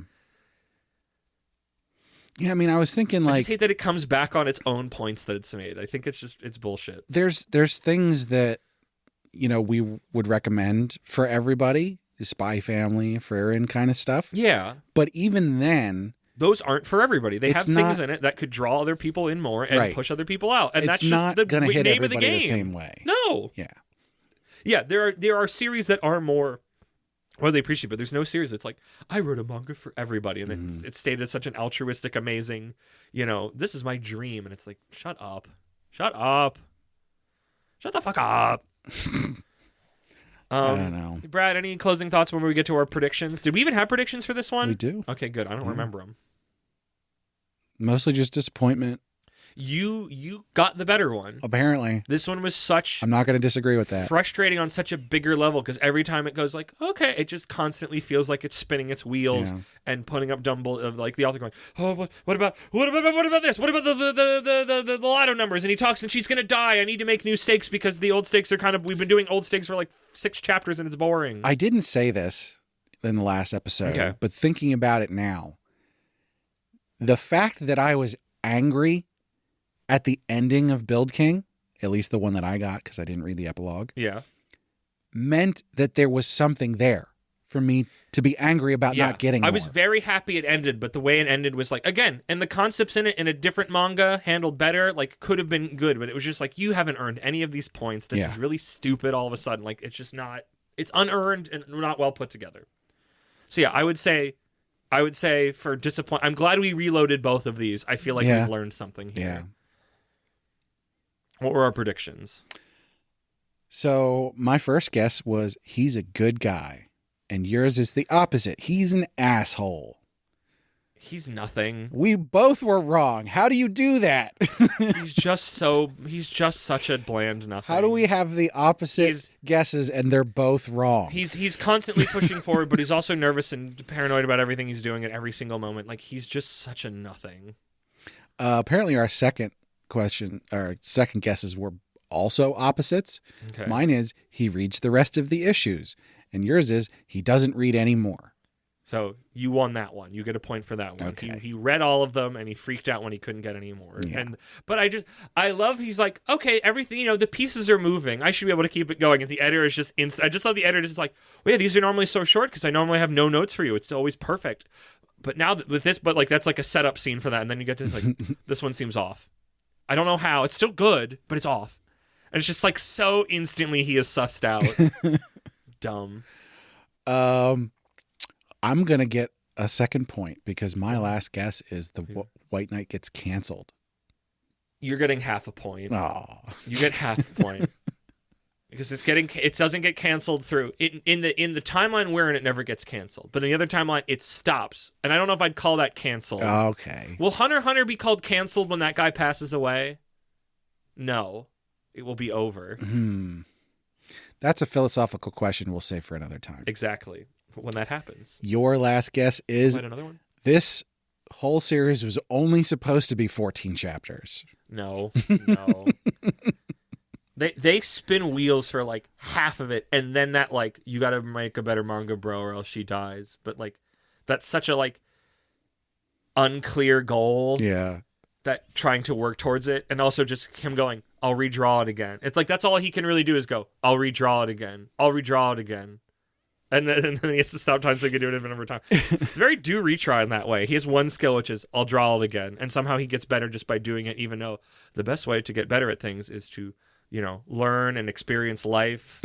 Yeah, I mean, I was thinking, like, I just hate that it comes back on its own points that it's made. I think it's bullshit. There's things that, you know, we would recommend for everybody, the Spy Family, Frieren kind of stuff. Yeah. But even then, those aren't for everybody. They have things in it that could draw other people in more and push other people out. And that's just the gonna hit name of the everybody game. the same way. No. Yeah. Yeah, there are series that are more, well, they appreciate, but there's no series that's like, I wrote a manga for everybody, and it's stated as such an altruistic, amazing, you know, this is my dream, and it's like, shut up, shut the fuck up. I don't know, Brad. Any closing thoughts when we get to our predictions? Did we even have predictions for this one? We do. Okay, good. I don't remember them. Mostly just disappointment. You got the better one. Apparently. This one was I'm not going to disagree with that. Frustrating on such a bigger level, because every time it goes like, okay, it just constantly feels like it's spinning its wheels and putting up dumbbell of, like, the author going, oh, what about this? What about the lotto numbers? And he talks, and she's going to die. I need to make new stakes because the old stakes are we've been doing old stakes for like 6 chapters and it's boring. I didn't say this in the last episode, but thinking about it now, the fact that I was angry at the ending of Build King, at least the one that I got because I didn't read the epilogue, meant that there was something there for me to be angry about not getting more. I was very happy it ended, but the way it ended was like, again, and the concepts in it in a different manga handled better, like, could have been good, but it was just like, you haven't earned any of these points. This is really stupid all of a sudden. Like, it's just not, it's unearned and not well put together. So yeah, I would say for disappointment, I'm glad we reloaded both of these. I feel like we've learned something here. Yeah. What were our predictions? So my first guess was he's a good guy, and yours is the opposite. He's an asshole. He's nothing. We both were wrong. How do you do that? He's just such a bland nothing. How do we have the opposite guesses and they're both wrong? He's constantly pushing forward, but he's also nervous and paranoid about everything he's doing at every single moment. Like, he's just such a nothing. Apparently our second guesses were also opposites. Okay. Mine is he reads the rest of the issues, and yours is he doesn't read any more. So you won that one. You get a point for that one. Okay. He read all of them and he freaked out when he couldn't get any more. Yeah. But I love he's like, okay, everything, the pieces are moving. I should be able to keep it going. And the editor is just I just love the editor is like, well, yeah, these are normally so short because I normally have no notes for you. It's always perfect. But now with this, but like that's like a setup scene for that. And then you get to like, this one seems off. I don't know how. It's still good, but it's off. And it's just like so instantly he is sussed out. It's dumb. I'm going to get a second point because my last guess is the White Knight gets canceled. You're getting half a point. Oh. You get half a point. Because it doesn't get canceled through in the timeline we're in, it never gets canceled. But in the other timeline, it stops. And I don't know if I'd call that canceled. Okay. Will Hunter x Hunter be called canceled when that guy passes away? No. It will be over. That's a philosophical question we'll save for another time. Exactly. When that happens. Your last guess is another one? This whole series was only supposed to be 14 chapters. No. They spin wheels for like half of it, and then that like you got to make a better manga, bro, or else she dies. But like that's such a like unclear goal. Yeah. That trying to work towards it, and also just him going, I'll redraw it again. It's like that's all he can really do is go, I'll redraw it again. I'll redraw it again. And then he has to stop time so he can do it a number of times. It's very do retry in that way. He has one skill, which is I'll draw it again. And somehow he gets better just by doing it, even though the best way to get better at things is to, learn and experience life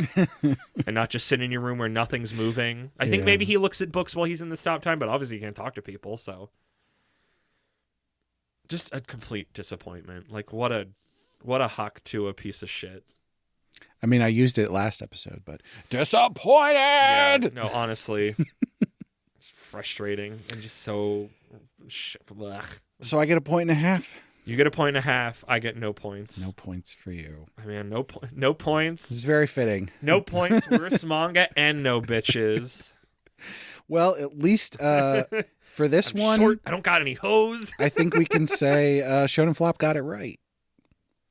and not just sit in your room where nothing's moving. I think maybe he looks at books while he's in the stop time, but obviously he can't talk to people. So just a complete disappointment. Like what a huck to a piece of shit. I mean, I used it last episode, but disappointed. Yeah, no, honestly, it's frustrating and just so. Blech. So I get a point and a half. You get a point and a half. I get no points. No points for you. I mean, no points. This is very fitting. No points. Worst manga and no bitches. Well, at least for this I'm one, short. I don't got any hoes. I think we can say Shonen Flop got it right.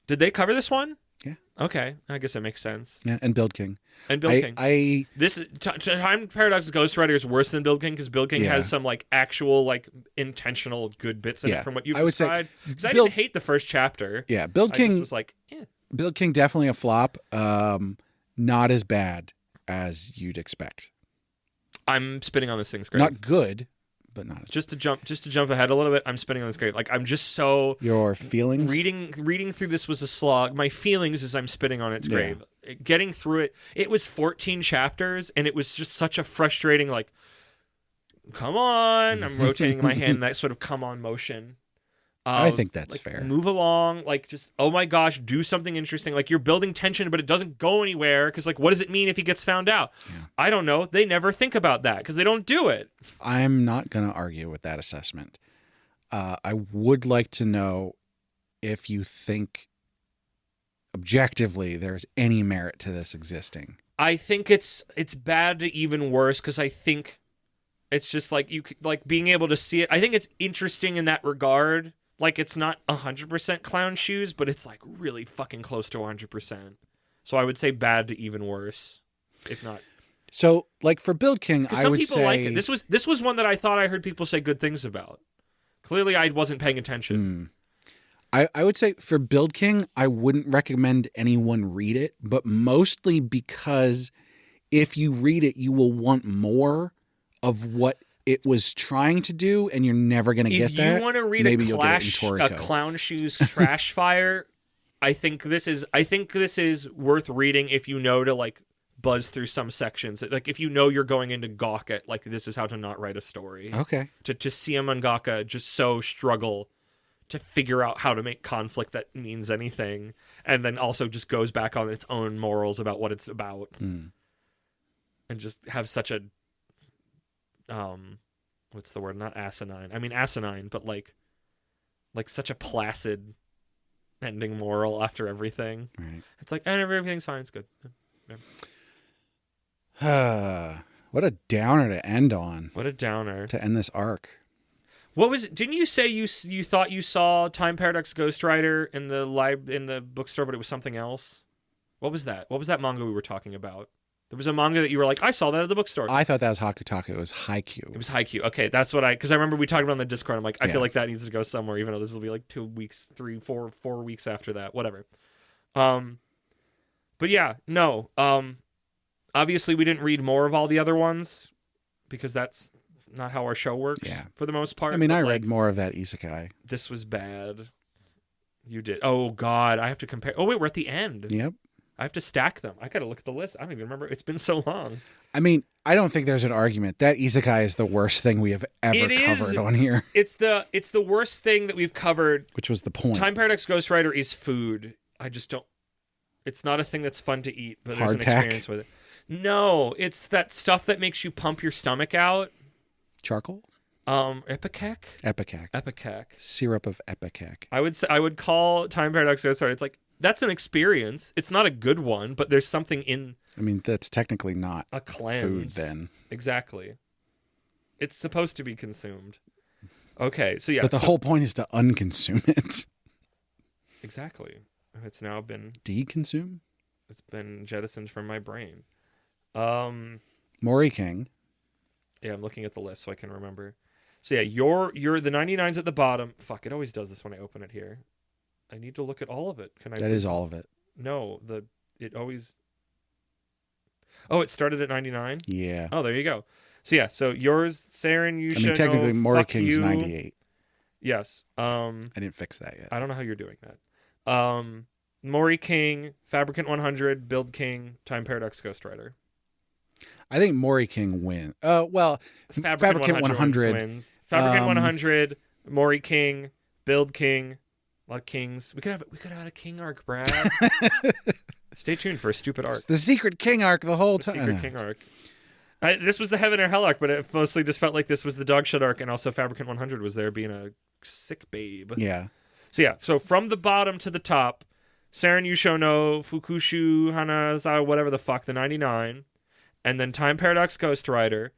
Did they cover this one? Yeah. Okay, I guess that makes sense. Yeah, and Build King. King. This Time Paradox Ghostwriter is worse than Build King because Build King has some like actual like intentional good bits in it from what you've described. Because I didn't hate the first chapter. Yeah, Build King was like, Build King definitely a flop. Not as bad as you'd expect. I'm spinning on this thing's grave. Not good, but not as just to jump ahead a little bit. I'm spinning on this grave. Like I'm just so your feelings. Reading through this was a slog. My feelings is I'm spinning on its grave. Getting through it. It was 14 chapters, and it was just such a frustrating like. Come on! I'm rotating my hand in that sort of come on motion. I think that's like, fair. Move along, like just oh my gosh, do something interesting. Like you're building tension, but it doesn't go anywhere because like what does it mean if he gets found out? Yeah. I don't know. They never think about that because they don't do it. I'm not going to argue with that assessment. I would like to know if you think objectively there's any merit to this existing. I think it's bad to even worse because I think it's just like you like being able to see it. I think it's interesting in that regard. Like, it's not 100% clown shoes, but it's, like, really fucking close to 100%. So I would say bad to even worse, if not. So, like, for Build King, I would say... Some people like it. This was one that I thought I heard people say good things about. Clearly, I wasn't paying attention. I would say for Build King, I wouldn't recommend anyone read it, but mostly because if you read it, you will want more of what it was trying to do, and you're never going to get that. If you want to read a Clown Shoes Trash Fire, I think this is worth reading if you know to like buzz through some sections. Like if you know you're going into Gawk like this is how to not write a story. Okay. To see a mangaka just so struggle to figure out how to make conflict that means anything, and then also just goes back on its own morals about what it's about, and just have such a what's the word? Not asinine. I mean asinine, but like such a placid ending moral after everything. Right. It's like, and everything's fine. It's good. What a downer to end on. What a downer To end this arc. What was it? Didn't you say you thought you saw Time Paradox Ghostwriter in the bookstore, but it was something else? What was that? What was that manga we were talking about? There was a manga that you were like, I saw that at the bookstore. I thought that was Hakutaka. It was Haikyuu. It was Haikyuu. Okay, that's what because I remember we talked about it on the Discord. I'm like, I feel like that needs to go somewhere, even though this will be like 2 weeks, 3, 4 weeks after that, whatever. But yeah, no. Obviously, we didn't read more of all the other ones because that's not how our show works for the most part. I mean, I read more of that isekai. This was bad. You did. Oh, God. I have to compare. Oh, wait, we're at the end. Yep. I have to stack them. I got to look at the list. I don't even remember. It's been so long. I mean, I don't think there's an argument. That isekai is the worst thing we have ever covered on here. It's the worst thing that we've covered. Which was the point. Time Paradox Ghostwriter is food. I just don't. It's not a thing that's fun to eat, but there's an experience with it. No, it's that stuff that makes you pump your stomach out. Charcoal? Ipecac? Ipecac. Syrup of Ipecac. I would call Time Paradox Ghostwriter. It's like, that's an experience. It's not a good one, but there's something in. I mean, that's technically not a cleanse. Food then. Exactly. It's supposed to be consumed. Okay, so yeah. But the whole point is to unconsume it. Exactly. And it's now been deconsume? It's been jettisoned from my brain. Mori King. Yeah, I'm looking at the list so I can remember. So yeah, you're the 99's at the bottom. Fuck, it always does this when I open it here. I need to look at all of it. That is all of it. No, it always. Oh, it started at 99? Yeah. Oh, there you go. So yeah, so yours, Saren, you should. I mean, technically, Mori King's 98. Yes. I didn't fix that yet. I don't know how you're doing that. Mori King, Fabricant 100, Build King, Time Paradox Ghostwriter. I think Mori King wins. Well, Fabricant 100 wins. Fabricant 100, Mori King, Build King. A lot of kings. We could have had a king arc, Brad. Stay tuned for a stupid arc. It's the secret king arc the whole time. Secret king arc. This was the Heaven or Hell arc, but it mostly just felt like this was the dog shit arc, and also Fabricant 100 was there being a sick babe. Yeah. So from the bottom to the top, Saren Yusho no Fukushu Hanazawa, whatever the fuck, the 99, and then Time Paradox Ghostwriter,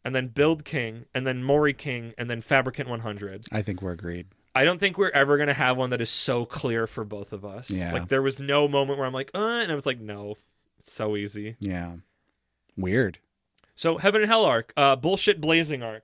and then Build King, and then Mori King, and then Fabricant 100. I think we're agreed. I don't think we're ever going to have one that is so clear for both of us. Yeah. Like, there was no moment where I'm like, and I was like, no. It's so easy. Yeah. Weird. So, Heaven and Hell arc, bullshit blazing arc,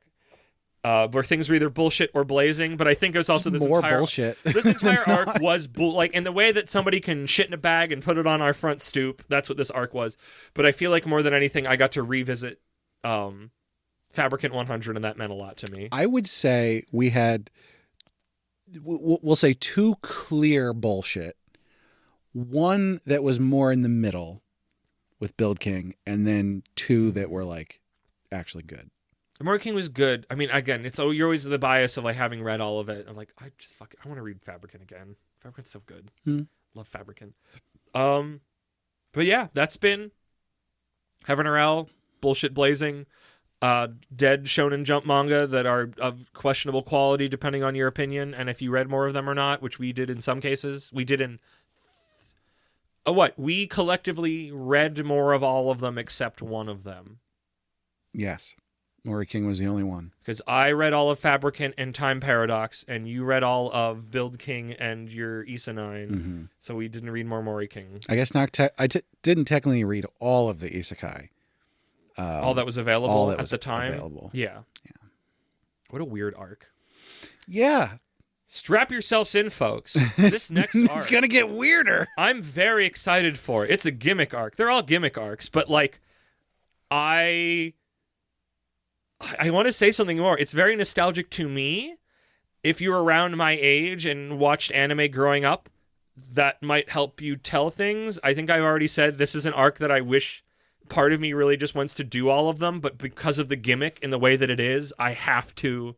where things were either bullshit or blazing, but I think it was also this more entire bullshit. This entire arc was like in the way that somebody can shit in a bag and put it on our front stoop. That's what this arc was. But I feel like more than anything, I got to revisit Fabricant 100, and that meant a lot to me. I would say we had, we'll say, two clear bullshit. One that was more in the middle with Build King, and then two that were like actually good. Mori King was good. I mean, again, you're always the bias of like having read all of it. I'm like, I want to read Fabricant again. Fabricant's so good. Love Fabricant. But yeah, that's been Heaven or Hell, bullshit blazing, dead Shonen Jump manga that are of questionable quality depending on your opinion, and if you read more of them or not, which we did in some cases. We did in we collectively read more of all of them except one of them. Yes. Mori King was the only one. Because I read all of Fabricant and Time Paradox, and you read all of Build King and your Isenine, so we didn't read more Mori King. I guess not. I didn't technically read all of the isekai. All that was available at the time? Available. Yeah. What a weird arc. Yeah. Strap yourselves in, folks. This next arc. It's going to get weirder. I'm very excited for it. It's a gimmick arc. They're all gimmick arcs, but like, I want to say something more. It's very nostalgic to me. If you're around my age and watched anime growing up, that might help you tell things. I think I've already said this is an arc that I wish part of me really just wants to do all of them, but because of the gimmick and the way that it is, I have to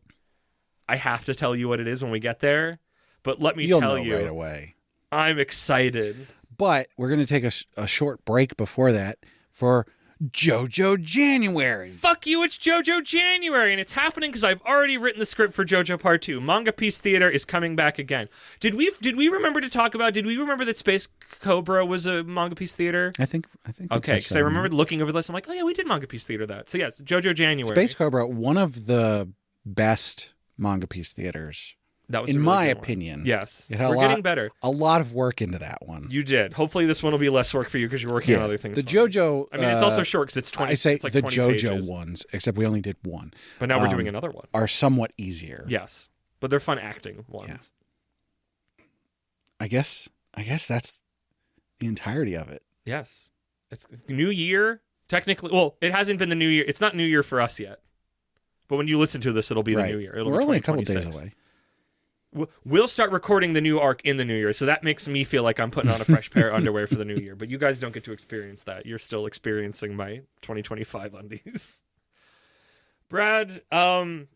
tell you what it is when we get there. But let me tell you right away. I'm excited. But we're going to take a short break before that for JoJo January. Fuck you, it's JoJo January, and it's happening because I've already written the script for JoJo Part 2. Manga Piece Theater is coming back again. Did we remember that Space Cobra was a Manga Piece Theater? I think. Okay, because I remembered looking over the list. I'm like, oh yeah, we did Manga Piece Theater that. So yes, JoJo January. Space Cobra, one of the best Manga Piece theaters. That was in a really my good one. opinion. Yes, It had we're getting better. A lot of work into that one. You did. Hopefully, this one will be less work for you because you're working on other things. The JoJo. I mean, it's also short because it's 20. I say it's like the 20 JoJo pages. ones, except we only did one. But now we're doing another one. Are somewhat easier. Yes, but they're fun acting ones. Yeah. I guess that's the entirety of it. Yes, it's New Year. Technically, well, it hasn't been the New Year. It's not New Year for us yet. But when you listen to this, it'll be the New Year. We're only a couple days away. We'll start recording the new arc in the New Year, so that makes me feel like I'm putting on a fresh pair of underwear for the New Year. But you guys don't get to experience that. You're still experiencing my 2025 undies. Brad, ghostwrite.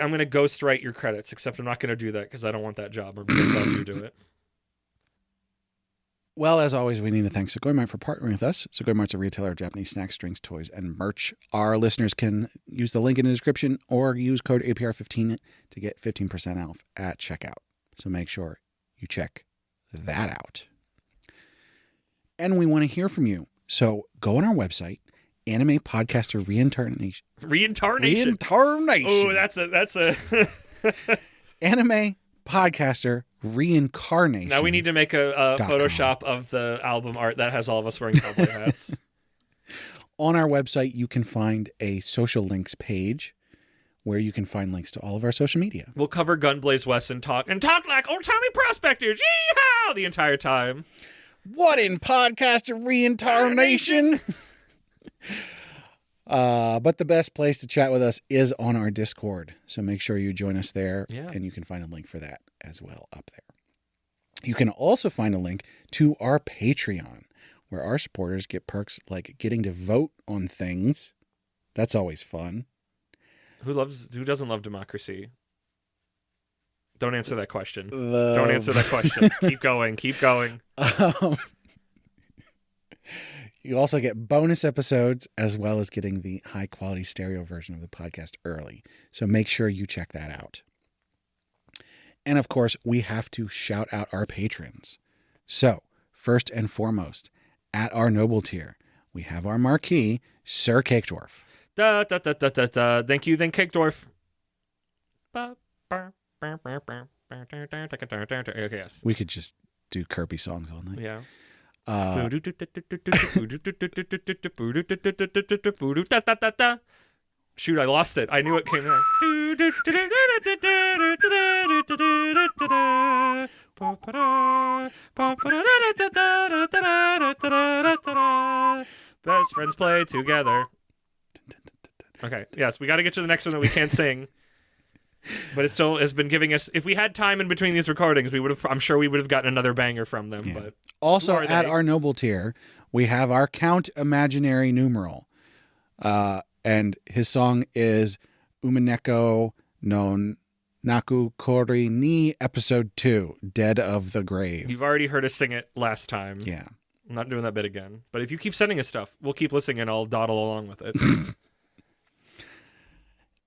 I'm going to ghostwrite your credits, except I'm not going to do that because I don't want that job. I'm going to let you do it. Well, as always, we need to thank Sugoi Mart for partnering with us. Sugoi Mart's a retailer of Japanese snacks, drinks, toys, and merch. Our listeners can use the link in the description or use code APR15 to get 15% off at checkout. So make sure you check that out. And we want to hear from you. So go on our website, Anime Podcaster Reincarnation. Reincarnation. Oh, that's a Anime Podcaster Reincarnation. Now we need to make a Photoshop of the album art that has all of us wearing cowboy hats. On our website, you can find a social links page where you can find links to all of our social media. We'll cover Gunblaze West and talk like old-timey prospectors. Yeehaw! The entire time. What in Podcaster Reincarnation? But the best place to chat with us is on our Discord. So make sure you join us there, and you can find a link for that as well up there. You can also find a link to our Patreon, where our supporters get perks like getting to vote on things. That's always fun. Who doesn't love democracy? Don't answer that question. Don't answer that question. Keep going. You also get bonus episodes as well as getting the high quality stereo version of the podcast early. So make sure you check that out. And of course, we have to shout out our patrons. So first and foremost, at our noble tier, we have our marquee, Sir Cake Dwarf. Da, da, da, da, da, da. Thank you, Cake Dwarf. Okay, yes. We could just do Kirby songs all night. Yeah. Shoot, I lost it. I knew it came in. Best friends play together. Okay, yes, we got to get to the next one that we can't sing. But it still has been giving us. If we had time in between these recordings, I'm sure we would have gotten another banger from them. Yeah. But also at our noble tier, we have our Count Imaginary Numeral, and his song is Umineko no Naku Kori ni Episode 2, Dead of the Grave. You've already heard us sing it last time. Yeah, I'm not doing that bit again. But if you keep sending us stuff, we'll keep listening and I'll dawdle along with it.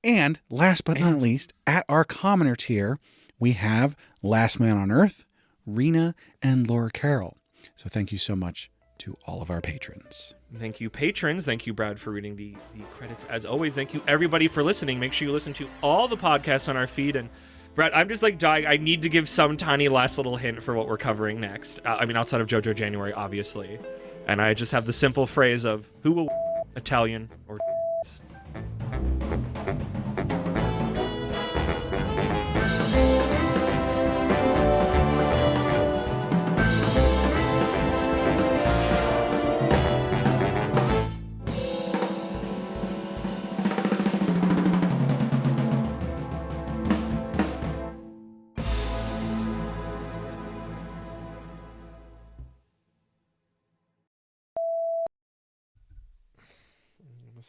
And last but not least, at our commoner tier, we have Last Man on Earth, Rena, and Laura Carroll. So thank you so much to all of our patrons. Thank you, patrons. Thank you, Brad, for reading the credits. As always, thank you, everybody, for listening. Make sure you listen to all the podcasts on our feed. And, Brad, I'm just like dying. I need to give some tiny last little hint for what we're covering next. Outside of JoJo January, obviously. And I just have the simple phrase of, who will Italian or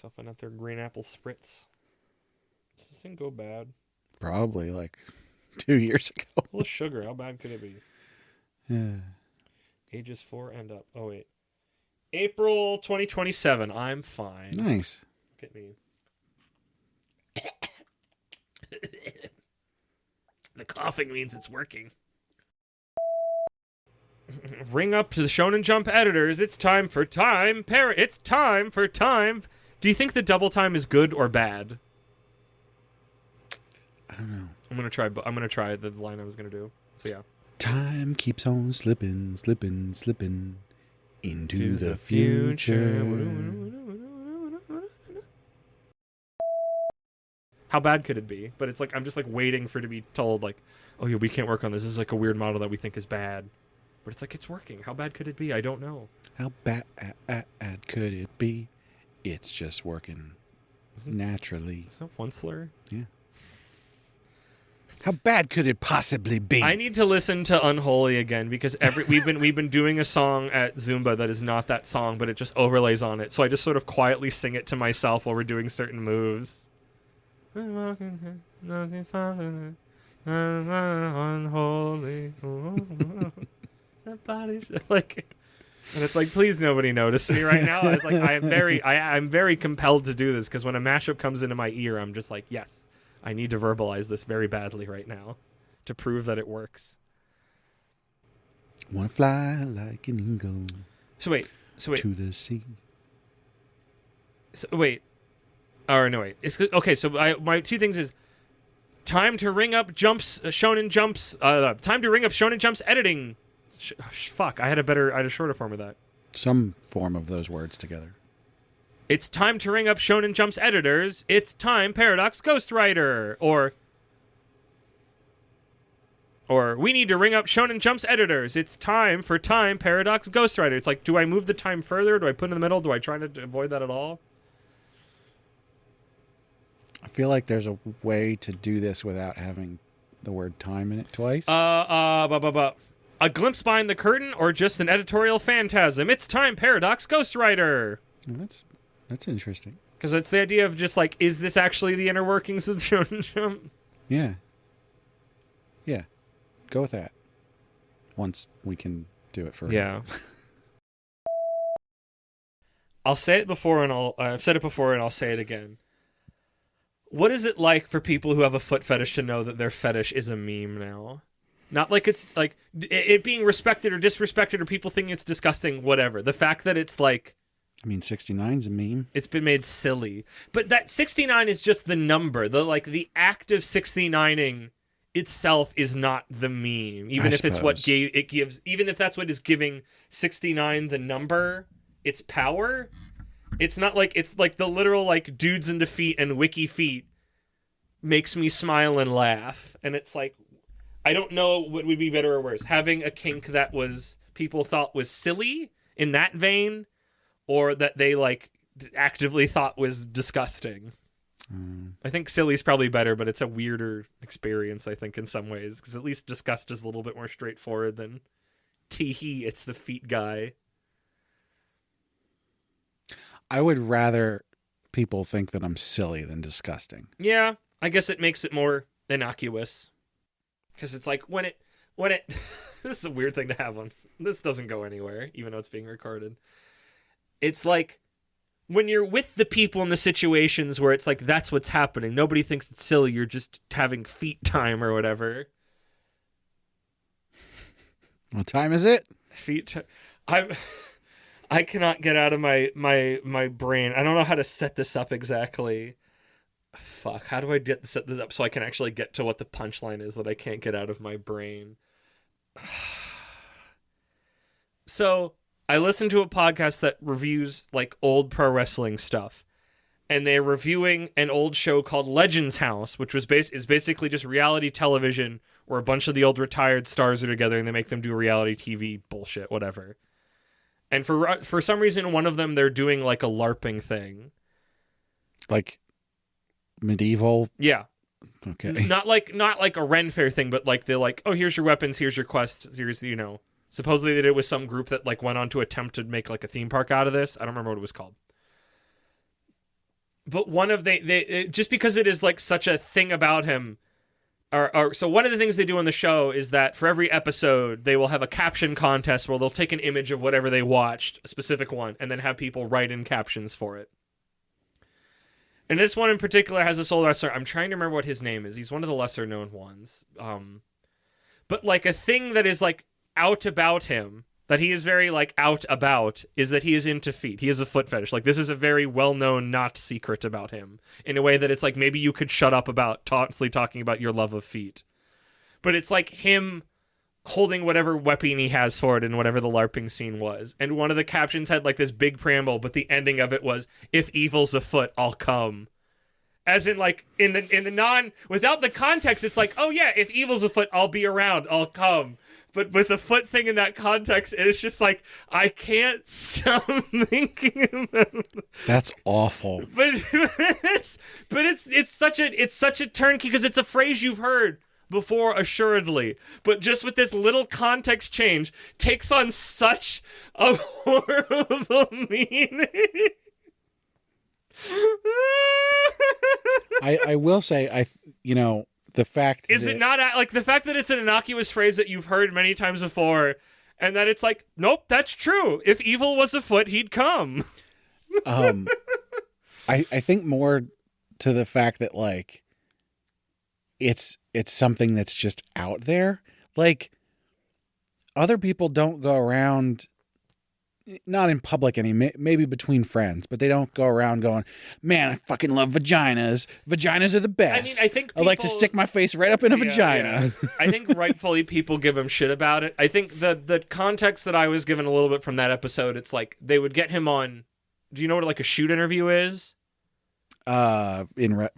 myself another green apple spritz. Does this thing go bad? Probably like 2 years ago. Full of sugar. How bad could it be? Yeah. Ages 4 and up. Oh, wait. April 2027. I'm fine. Nice. Look at me. The coughing means it's working. Ring up to the Shonen Jump editors. It's time for time. It's time for time. Do you think the double time is good or bad? I don't know. I'm gonna try the line I was gonna do. So yeah. Time keeps on slipping, slipping, slipping into the future. How bad could it be? But it's like I'm just like waiting for it to be told like, oh yeah, we can't work on this. This is like a weird model that we think is bad. But it's like it's working. How bad could it be? I don't know. How bad could it be? It's just working naturally. Is that one slur? Yeah. How bad could it possibly be? I need to listen to Unholy again because we've been doing a song at Zumba that is not that song, but it just overlays on it. So I just sort of quietly sing it to myself while we're doing certain moves. Unholy. Like, and it's like, please nobody notice me right now. It's like I'm very compelled to do this because when a mashup comes into my ear, I'm just like, yes, I need to verbalize this very badly right now to prove that it works. Wanna fly like an eagle. So wait. To the sea. Okay, so my two things is time to ring up Shonen Jumps. Time to ring up Shonen Jumps editing. Fuck, I had a shorter form of that. Some form of those words together. It's time to ring up Shonen Jump's editors. It's time, Paradox Ghostwriter. Or we need to ring up Shonen Jump's editors. It's time for time, Paradox Ghostwriter. It's like, do I move the time further? Do I put it in the middle? Do I try to avoid that at all? I feel like there's a way to do this without having the word time in it twice. A glimpse behind the curtain or just an editorial phantasm? It's time, Paradox Ghostwriter. That's interesting. Because it's the idea of just like, is this actually the inner workings of the Shonen Jump? Yeah. Yeah. Go with that. Once we can do it for yeah. I'll say it before and I've said it before and I'll say it again. What is it like for people who have a foot fetish to know that their fetish is a meme now? Not like it's like it being respected or disrespected or people thinking it's disgusting, whatever. The fact that it's like... I mean, 69's a meme. It's been made silly. But that 69 is just the number. The act of 69ing itself is not the meme. Even if it's what it gives... Even if that's what is giving 69 the number, its power... It's not like, it's like the literal like dudes in defeat and wiki feet makes me smile and laugh. And it's like, I don't know what would be better or worse. Having a kink that was, people thought was silly in that vein, or that they like actively thought was disgusting. I think silly's probably better, but it's a weirder experience, I think, in some ways. Because at least disgust is a little bit more straightforward than tee-hee, it's the feet guy. I would rather people think that I'm silly than disgusting. Yeah, I guess it makes it more innocuous. Because it's like, when it, this is a weird thing to have on, this doesn't go anywhere, even though it's being recorded. It's like, when you're with the people in the situations where it's like, that's what's happening, nobody thinks it's silly, you're just having feet time or whatever. What time is it? Feet time. I cannot get out of my brain. I don't know how to set this up exactly. Fuck, how do I set this up so I can actually get to what the punchline is that I can't get out of my brain? So, I listened to a podcast that reviews like old pro wrestling stuff. And they're reviewing an old show called Legends House, which was is basically just reality television where a bunch of the old retired stars are together and they make them do reality TV bullshit, whatever. And for some reason, one of them, they're doing like a LARPing thing. Like medieval? Yeah. Okay. Not like a Ren Fair thing, but like they're like, oh, here's your weapons, here's your quest, here's, supposedly they did it with some group that like went on to attempt to make like a theme park out of this. I don't remember what it was called. But one of they just because it is like such a thing about him, So one of the things they do on the show is that for every episode, they will have a caption contest where they'll take an image of whatever they watched, a specific one, and then have people write in captions for it. And this one in particular has a soul wrestler. I'm trying to remember what his name is. He's one of the lesser known ones. But like a thing that is like out about him, that he is very like out about, is that he is into feet. He has a foot fetish. Like this is a very well-known not secret about him in a way that it's like maybe you could shut up about constantly talking about your love of feet. But it's like him holding whatever weapon he has for it in whatever the LARPing scene was. And one of the captions had like this big preamble, but the ending of it was, if evil's afoot, I'll come. As in like in the non, without the context, it's like, oh yeah, if evil's afoot, I'll be around, I'll come. But with the foot thing in that context, it's just like, I can't stop thinking about it. That's awful. But it's such a turnkey because it's a phrase you've heard before, assuredly. But just with this little context change, takes on such a horrible meaning. I will say, the fact is it not like the fact that it's an innocuous phrase that you've heard many times before, and that it's like, nope, that's true. If evil was afoot, he'd come. I think more to the fact that like it's something that's just out there. Like other people don't go around, not in public maybe between friends, but they don't go around going, man, I fucking love vaginas. Vaginas are the best. I mean, I think I like to stick my face right up in a vagina. Yeah. I think rightfully people give him shit about it. I think the context that I was given a little bit from that episode, it's like they would get him on. Do you know what like a shoot interview is? For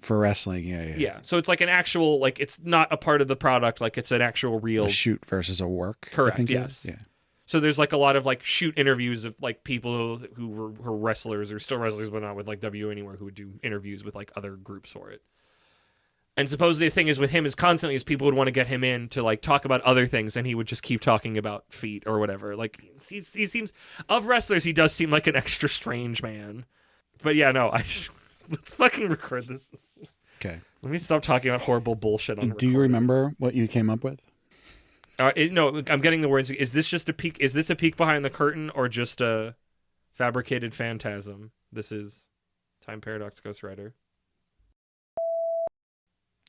wrestling, yeah. Yeah, so it's like an actual, like it's not a part of the product, like it's an actual real a shoot versus a work. Correct. Yes. Yeah. So there's like a lot of like shoot interviews of like people who were wrestlers or still wrestlers, but not with like W Anywhere, who would do interviews with like other groups for it. And supposedly the thing is with him is constantly is people would want to get him in to like talk about other things, and he would just keep talking about feet or whatever. Like he seems, of wrestlers, he does seem like an extra strange man. But yeah, no, let's fucking record this. Okay. Let me stop talking about horrible bullshit on. Do you remember what you came up with? No, I'm getting the words. Is this just a peek? Is this a peek behind the curtain or just a fabricated phantasm? This is Time Paradox Ghostwriter.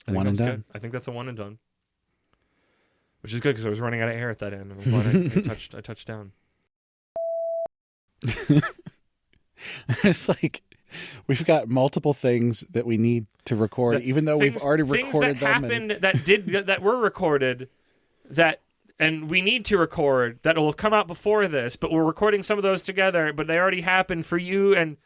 One and done. Good. I think that's a one and done, which is good because I was running out of air at that end. And I'm glad I touched down. It's like we've got multiple things that we need to record, even though we've already recorded them. Things that happened that were recorded. And we need to record that will come out before this, but we're recording some of those together, but they already happened for you, and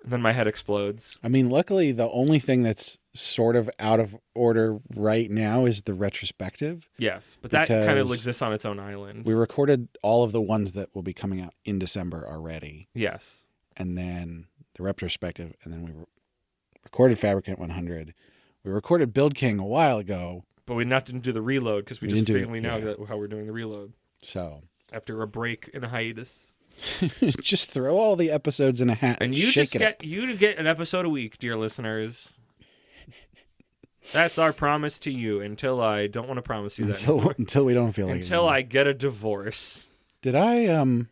then my head explodes. I mean, luckily, the only thing that's sort of out of order right now is the retrospective. Yes, but that kind of exists on its own island. We recorded all of the ones that will be coming out in December already. Yes. And then the retrospective, and then we recorded Fabricant 100. We recorded Build King a while ago. But we didn't do the reload because we just finally know how we're doing the reload. So after a break and a hiatus, just throw all the episodes in a hat and you shake you get an episode a week, dear listeners. That's our promise to you. Until I don't want to promise you that anymore. Until we don't feel like it. Until I get a divorce. Did I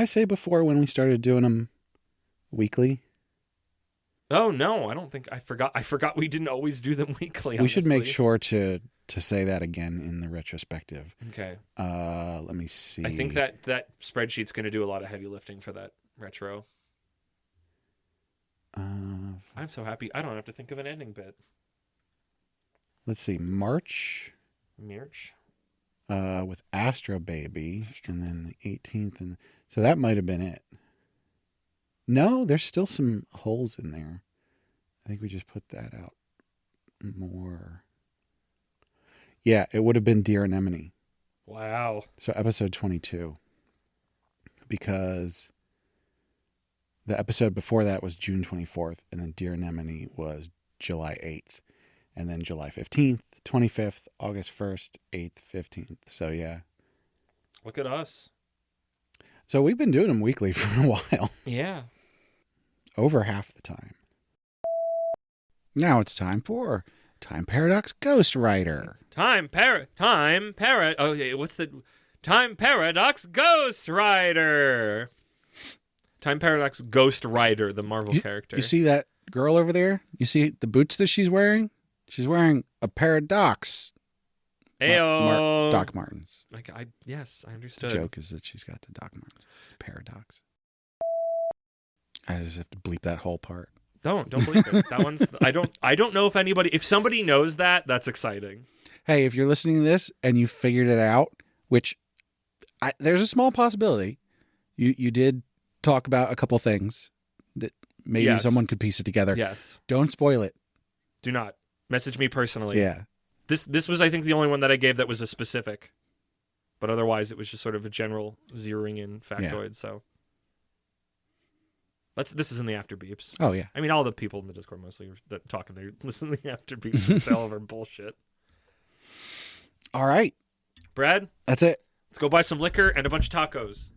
say before when we started doing them weekly? Oh no, I don't think I forgot. I forgot we didn't always do them weekly. We should make sure to say that again in the retrospective. Okay. Let me see. I think that spreadsheet's going to do a lot of heavy lifting for that retro. I'm so happy I don't have to think of an ending bit. Let's see, March. With Astro Baby, and then the 18th, and so that might have been it. No, there's still some holes in there. I think we just put that out more. Yeah, it would have been Dear Anemone. Wow. So episode 22. Because the episode before that was June 24th, and then Dear Anemone was July 8th, and then July 15th, 25th, August 1st, 8th, 15th. So yeah. Look at us. So we've been doing them weekly for a while. Yeah. Over Over half the time. Now it's time for Time Paradox Ghostwriter. Time Paradox. Oh, yeah, what's the Time Paradox Ghostwriter? Time Paradox Ghostwriter, the Marvel character. You see that girl over there? You see the boots that she's wearing? She's wearing a Paradox. Ayo. Doc Martens. Yes, I understood. The joke is that she's got the Doc Martens. Paradox. I just have to bleep that whole part. Don't believe it. That one's I don't know if somebody knows that, that's exciting. Hey, if you're listening to this and you figured it out, which there's a small possibility, you did talk about a couple things that maybe someone could piece it together. Yes. Don't spoil it. Do not message me personally. Yeah. This was, I think, the only one that I gave that was a specific, but otherwise it was just sort of a general zeroing in factoid. So this is in the after beeps. Oh yeah. I mean, all the people in the Discord mostly that talk and they listen to the after beeps and say all of our bullshit. All right, Brad, that's it. Let's go buy some liquor and a bunch of tacos.